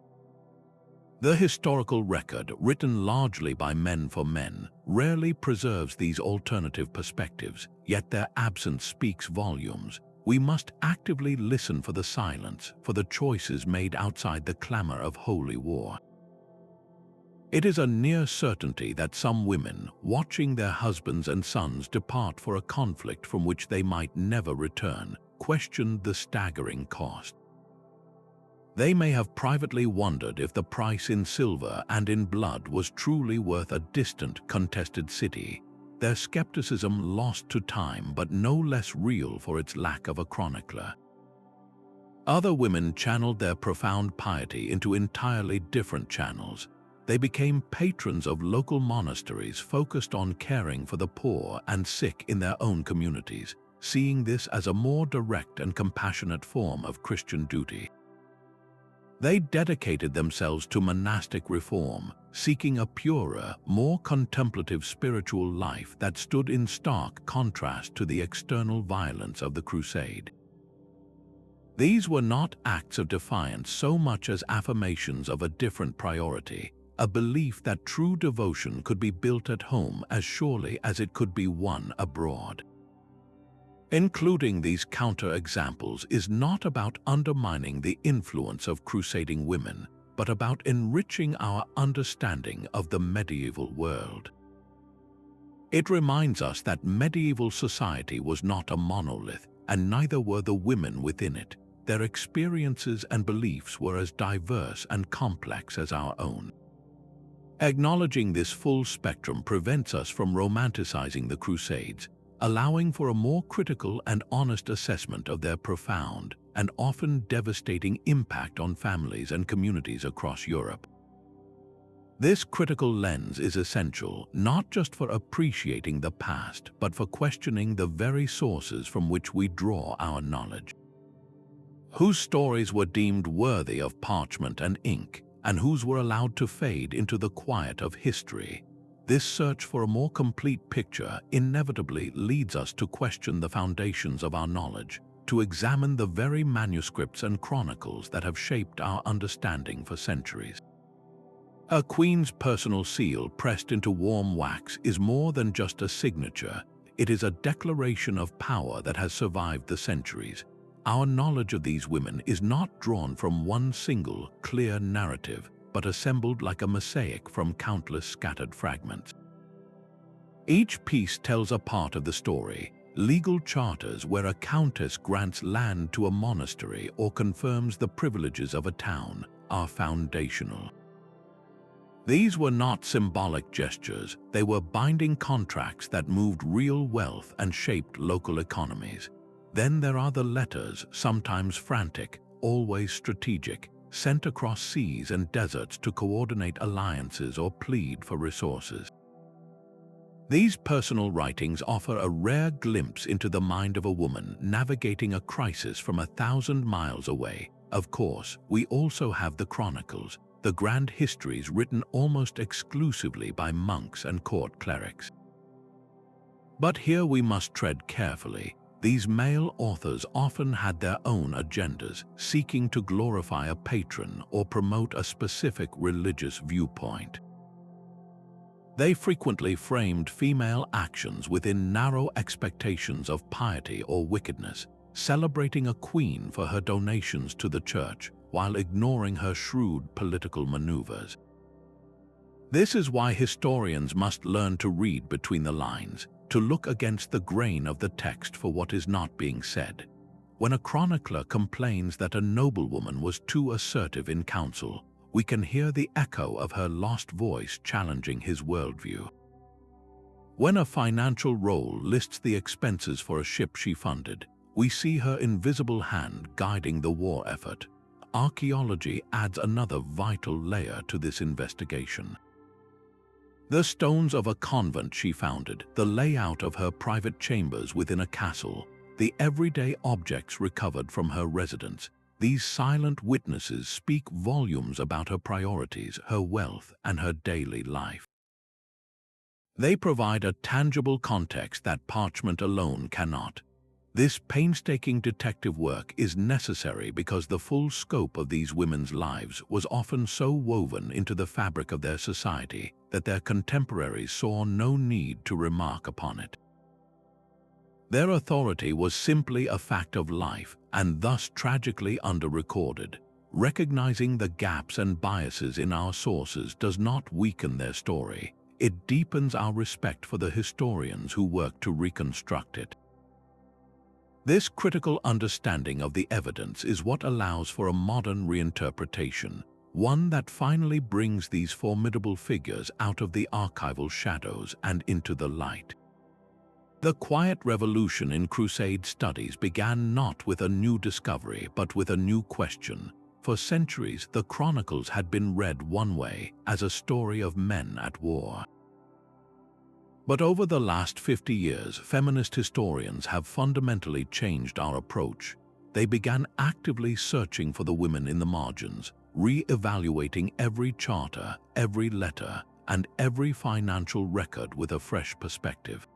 The historical record, written largely by men for men, rarely preserves these alternative perspectives, yet their absence speaks volumes. We must actively listen for the silence, for the choices made outside the clamor of holy war. It is a near certainty that some women, watching their husbands and sons depart for a conflict from which they might never return, questioned the staggering cost. They may have privately wondered if the price in silver and in blood was truly worth a distant, contested city, their skepticism lost to time but no less real for its lack of a chronicler. Other women channeled their profound piety into entirely different channels. They became patrons of local monasteries focused on caring for the poor and sick in their own communities, seeing this as a more direct and compassionate form of Christian duty. They dedicated themselves to monastic reform, seeking a purer, more contemplative spiritual life that stood in stark contrast to the external violence of the Crusade. These were not acts of defiance so much as affirmations of a different priority, a belief that true devotion could be built at home as surely as it could be won abroad. Including these counter-examples is not about undermining the influence of crusading women, but about enriching our understanding of the medieval world. It reminds us that medieval society was not a monolith, and neither were the women within it. Their experiences and beliefs were as diverse and complex as our own. Acknowledging this full spectrum prevents us from romanticizing the Crusades, allowing for a more critical and honest assessment of their profound and often devastating impact on families and communities across Europe. This critical lens is essential not just for appreciating the past, but for questioning the very sources from which we draw our knowledge. Whose stories were deemed worthy of parchment and ink, and whose were allowed to fade into the quiet of history? This search for a more complete picture inevitably leads us to question the foundations of our knowledge, to examine the very manuscripts and chronicles that have shaped our understanding for centuries. A queen's personal seal pressed into warm wax is more than just a signature. It is a declaration of power that has survived the centuries. Our knowledge of these women is not drawn from one single, clear narrative, but assembled like a mosaic from countless scattered fragments. Each piece tells a part of the story. Legal charters where a countess grants land to a monastery or confirms the privileges of a town are foundational. These were not symbolic gestures, they were binding contracts that moved real wealth and shaped local economies. Then there are the letters, sometimes frantic, always strategic, sent across seas and deserts to coordinate alliances or plead for resources. These personal writings offer a rare glimpse into the mind of a woman navigating a crisis from 1,000 miles away. Of course, we also have the chronicles, the grand histories written almost exclusively by monks and court clerics. But here we must tread carefully. These male authors often had their own agendas, seeking to glorify a patron or promote a specific religious viewpoint. They frequently framed female actions within narrow expectations of piety or wickedness, celebrating a queen for her donations to the church while ignoring her shrewd political maneuvers. This is why historians must learn to read between the lines, to look against the grain of the text for what is not being said. When a chronicler complains that a noblewoman was too assertive in council, we can hear the echo of her lost voice challenging his worldview. When a financial roll lists the expenses for a ship she funded, we see her invisible hand guiding the war effort. Archaeology adds another vital layer to this investigation. The stones of a convent she founded, the layout of her private chambers within a castle, the everyday objects recovered from her residence, these silent witnesses speak volumes about her priorities, her wealth, and her daily life. They provide a tangible context that parchment alone cannot. This painstaking detective work is necessary because the full scope of these women's lives was often so woven into the fabric of their society that their contemporaries saw no need to remark upon it. Their authority was simply a fact of life and thus tragically under-recorded. Recognizing the gaps and biases in our sources does not weaken their story. It deepens our respect for the historians who work to reconstruct it. This critical understanding of the evidence is what allows for a modern reinterpretation, one that finally brings these formidable figures out of the archival shadows and into the light. The quiet revolution in Crusade studies began not with a new discovery but with a new question. For centuries, the chronicles had been read one way, as a story of men at war. But over the last 50 years, feminist historians have fundamentally changed our approach. They began actively searching for the women in the margins, re-evaluating every charter, every letter, and every financial record with a fresh perspective.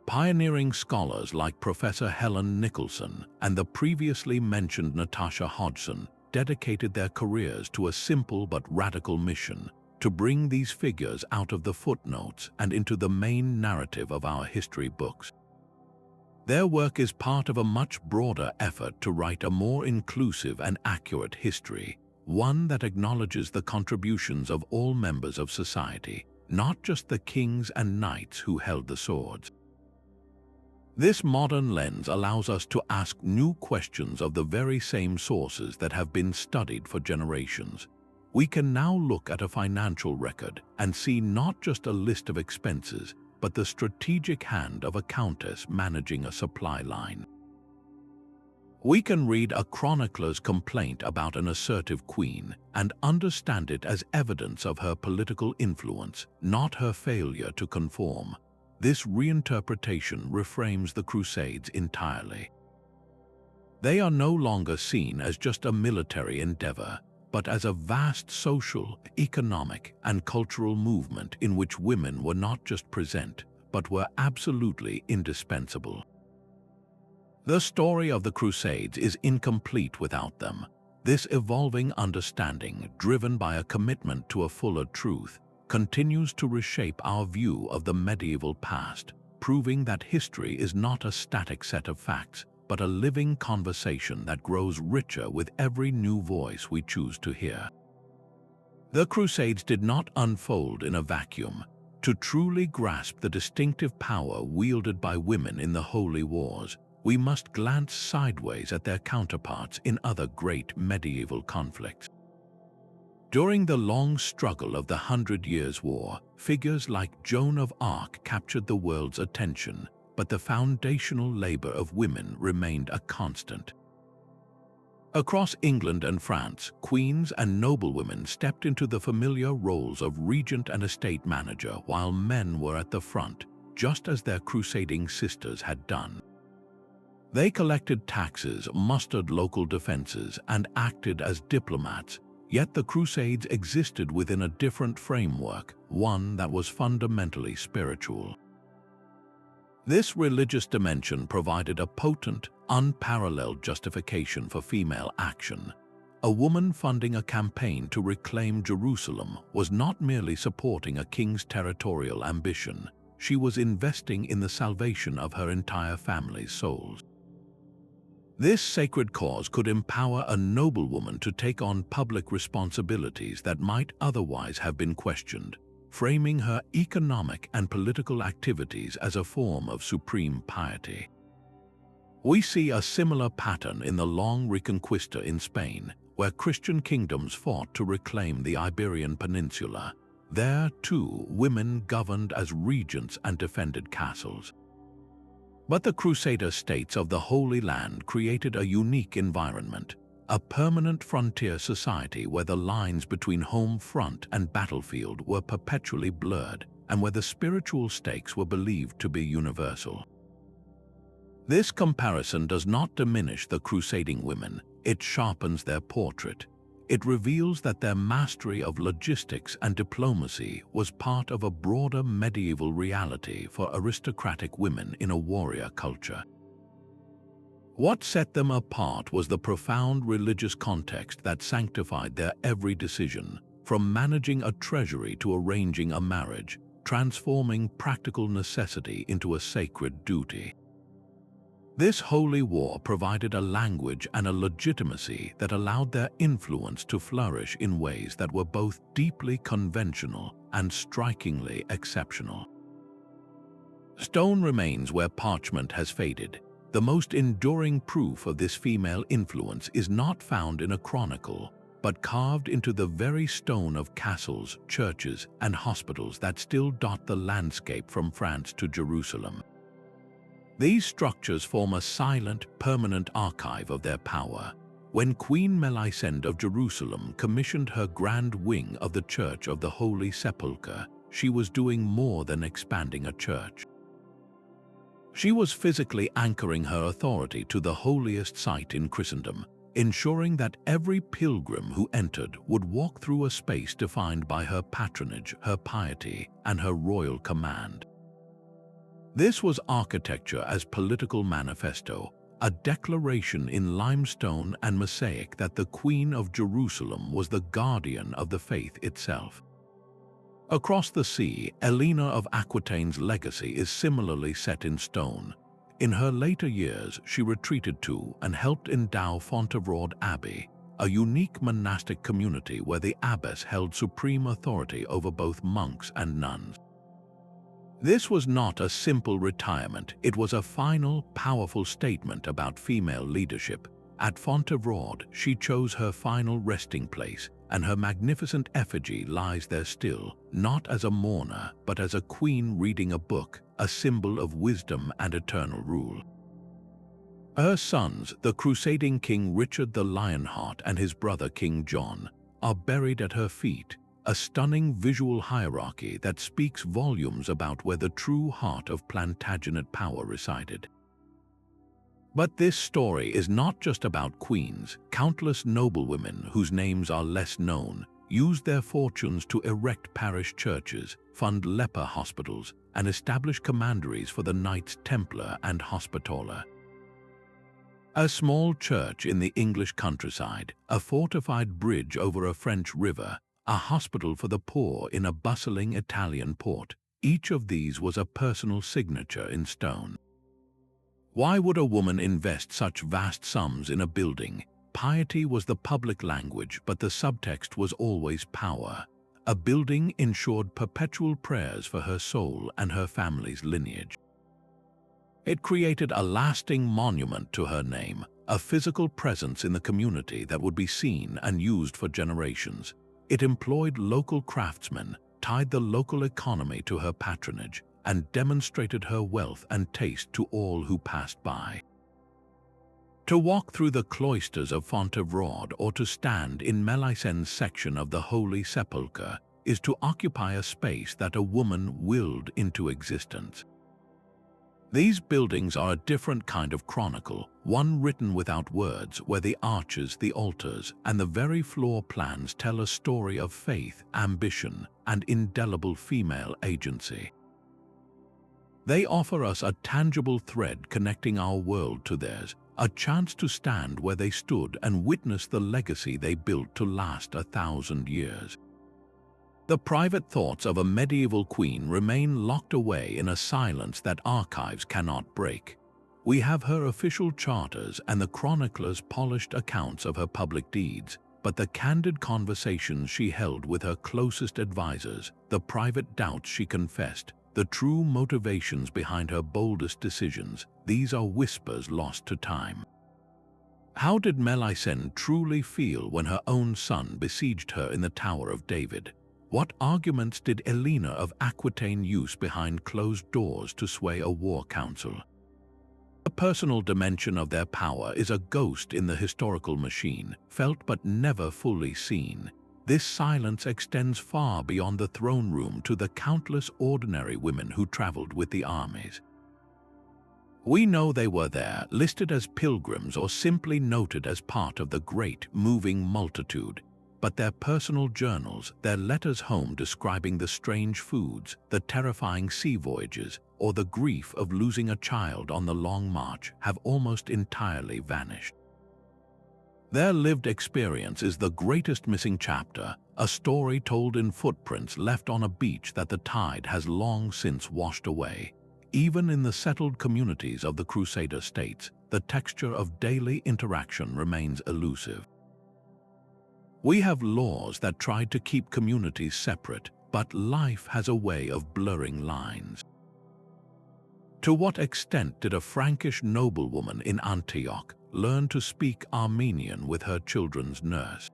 Pioneering scholars like Professor Helen Nicholson and the previously mentioned Natasha Hodgson dedicated their careers to a simple but radical mission: to bring these figures out of the footnotes and into the main narrative of our history books. Their work is part of a much broader effort to write a more inclusive and accurate history, one that acknowledges the contributions of all members of society, not just the kings and knights who held the swords. This modern lens allows us to ask new questions of the very same sources that have been studied for generations. We can now look at a financial record and see not just a list of expenses, but the strategic hand of a countess managing a supply line. We can read a chronicler's complaint about an assertive queen and understand it as evidence of her political influence, not her failure to conform. This reinterpretation reframes the Crusades entirely. They are no longer seen as just a military endeavor, but as a vast social, economic, and cultural movement in which women were not just present, but were absolutely indispensable. The story of the Crusades is incomplete without them. This evolving understanding, driven by a commitment to a fuller truth, continues to reshape our view of the medieval past, proving that history is not a static set of facts, but a living conversation that grows richer with every new voice we choose to hear. The Crusades did not unfold in a vacuum. To truly grasp the distinctive power wielded by women in the Holy Wars, we must glance sideways at their counterparts in other great medieval conflicts. During the long struggle of the 100 Years' War, figures like Joan of Arc captured the world's attention, but the foundational labor of women remained a constant. Across England and France, queens and noblewomen stepped into the familiar roles of regent and estate manager while men were at the front, just as their crusading sisters had done. They collected taxes, mustered local defenses, and acted as diplomats. Yet the Crusades existed within a different framework, one that was fundamentally spiritual. This religious dimension provided a potent, unparalleled justification for female action. A woman funding a campaign to reclaim Jerusalem was not merely supporting a king's territorial ambition, she was investing in the salvation of her entire family's souls. This sacred cause could empower a noblewoman to take on public responsibilities that might otherwise have been questioned, framing her economic and political activities as a form of supreme piety. We see a similar pattern in the long Reconquista in Spain, where Christian kingdoms fought to reclaim the Iberian Peninsula. There, too, women governed as regents and defended castles. But the Crusader states of the Holy Land created a unique environment, a permanent frontier society where the lines between home front and battlefield were perpetually blurred, and where the spiritual stakes were believed to be universal. This comparison does not diminish the crusading women, it sharpens their portrait. It reveals that their mastery of logistics and diplomacy was part of a broader medieval reality for aristocratic women in a warrior culture. What set them apart was the profound religious context that sanctified their every decision, from managing a treasury to arranging a marriage, transforming practical necessity into a sacred duty. This holy war provided a language and a legitimacy that allowed their influence to flourish in ways that were both deeply conventional and strikingly exceptional. Stone remains where parchment has faded. The most enduring proof of this female influence is not found in a chronicle, but carved into the very stone of castles, churches, and hospitals that still dot the landscape from France to Jerusalem. These structures form a silent, permanent archive of their power. When Queen Melisende of Jerusalem commissioned her grand wing of the Church of the Holy Sepulchre, she was doing more than expanding a church. She was physically anchoring her authority to the holiest site in Christendom, ensuring that every pilgrim who entered would walk through a space defined by her patronage, her piety, and her royal command. This was architecture as political manifesto, a declaration in limestone and mosaic that the Queen of Jerusalem was the guardian of the faith itself. Across the sea, Eleanor of Aquitaine's legacy is similarly set in stone. In her later years, she retreated to and helped endow Fontevraud Abbey, a unique monastic community where the abbess held supreme authority over both monks and nuns. This was not a simple retirement, it was a final, powerful statement about female leadership. At Fontevraud, she chose her final resting place, and her magnificent effigy lies there still, not as a mourner, but as a queen reading a book, a symbol of wisdom and eternal rule. Her sons, the Crusading King Richard the Lionheart and his brother King John, are buried at her feet, a stunning visual hierarchy that speaks volumes about where the true heart of Plantagenet power resided. But this story is not just about queens. Countless noblewomen whose names are less known used their fortunes to erect parish churches, fund leper hospitals, and establish commanderies for the Knights Templar and Hospitaller. A small church in the English countryside, a fortified bridge over a French river, a hospital for the poor in a bustling Italian port, each of these was a personal signature in stone. Why would a woman invest such vast sums in a building? Piety was the public language, but the subtext was always power. A building ensured perpetual prayers for her soul and her family's lineage. It created a lasting monument to her name, a physical presence in the community that would be seen and used for generations. It employed local craftsmen, tied the local economy to her patronage, and demonstrated her wealth and taste to all who passed by. To walk through the cloisters of Fontevraud or to stand in Melisende's section of the Holy Sepulchre is to occupy a space that a woman willed into existence. These buildings are a different kind of chronicle, one written without words, where the arches, the altars, and the very floor plans tell a story of faith, ambition, and indelible female agency. They offer us a tangible thread connecting our world to theirs, a chance to stand where they stood and witness the legacy they built to last 1,000 years. The private thoughts of a medieval queen remain locked away in a silence that archives cannot break. We have her official charters and the chronicler's polished accounts of her public deeds, but the candid conversations she held with her closest advisors, the private doubts she confessed, the true motivations behind her boldest decisions, these are whispers lost to time. How did Melisende truly feel when her own son besieged her in the Tower of David? What arguments did Eleanor of Aquitaine use behind closed doors to sway a war council? The personal dimension of their power is a ghost in the historical machine, felt but never fully seen. This silence extends far beyond the throne room to the countless ordinary women who traveled with the armies. We know they were there, listed as pilgrims or simply noted as part of the great, moving multitude. But their personal journals, their letters home describing the strange foods, the terrifying sea voyages, or the grief of losing a child on the long march, have almost entirely vanished. Their lived experience is the greatest missing chapter, a story told in footprints left on a beach that the tide has long since washed away. Even in the settled communities of the Crusader states, the texture of daily interaction remains elusive. We have laws that try to keep communities separate, but life has a way of blurring lines. To what extent did a Frankish noblewoman in Antioch learn to speak Armenian with her children's nurse?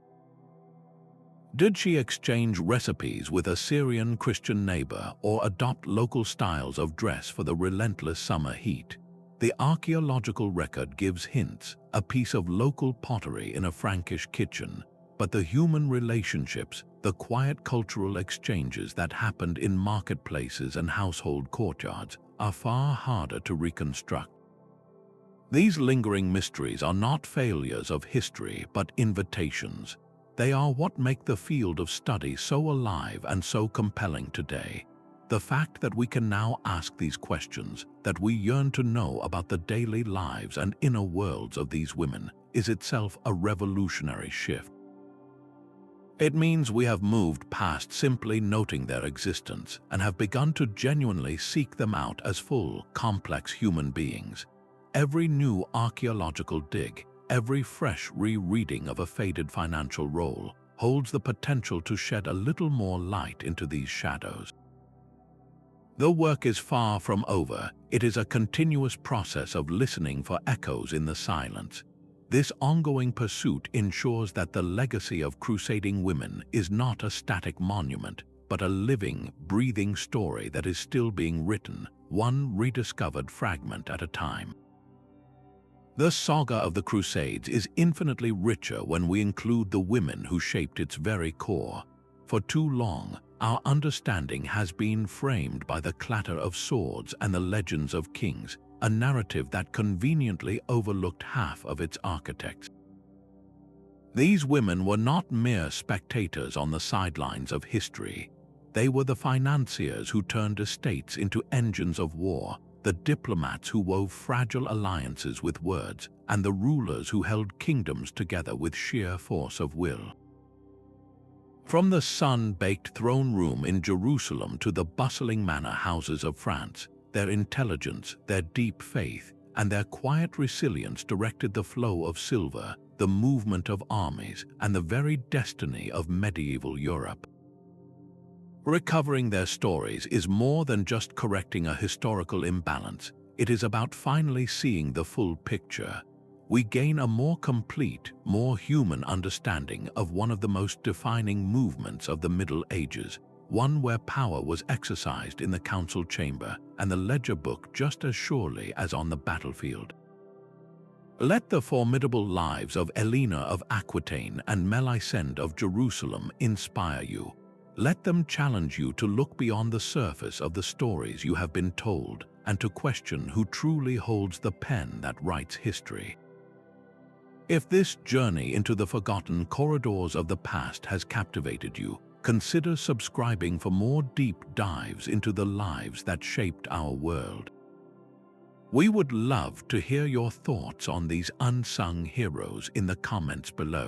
Did she exchange recipes with a Syrian Christian neighbor or adopt local styles of dress for the relentless summer heat? The archaeological record gives hints, a piece of local pottery in a Frankish kitchen, but the human relationships, the quiet cultural exchanges that happened in marketplaces and household courtyards, are far harder to reconstruct. These lingering mysteries are not failures of history, but invitations. They are what make the field of study so alive and so compelling today. The fact that we can now ask these questions, that we yearn to know about the daily lives and inner worlds of these women, is itself a revolutionary shift. It means we have moved past simply noting their existence and have begun to genuinely seek them out as full, complex human beings. Every new archaeological dig, every fresh rereading of a faded financial roll, holds the potential to shed a little more light into these shadows. The work is far from over. It is a continuous process of listening for echoes in the silence. This ongoing pursuit ensures that the legacy of crusading women is not a static monument, but a living, breathing story that is still being written, one rediscovered fragment at a time. The saga of the Crusades is infinitely richer when we include the women who shaped its very core. For too long, our understanding has been framed by the clatter of swords and the legends of kings, a narrative that conveniently overlooked half of its architects. These women were not mere spectators on the sidelines of history. They were the financiers who turned estates into engines of war, the diplomats who wove fragile alliances with words, and the rulers who held kingdoms together with sheer force of will. From the sun-baked throne room in Jerusalem to the bustling manor houses of France, their intelligence, their deep faith, and their quiet resilience directed the flow of silver, the movement of armies, and the very destiny of medieval Europe. Recovering their stories is more than just correcting a historical imbalance. It is about finally seeing the full picture. We gain a more complete, more human understanding of one of the most defining movements of the Middle Ages, one where power was exercised in the council chamber and the ledger book just as surely as on the battlefield. Let the formidable lives of Eleanor of Aquitaine and Melisende of Jerusalem inspire you. Let them challenge you to look beyond the surface of the stories you have been told and to question who truly holds the pen that writes history. If this journey into the forgotten corridors of the past has captivated you, consider subscribing for more deep dives into the lives that shaped our world. We would love to hear your thoughts on these unsung heroes in the comments below.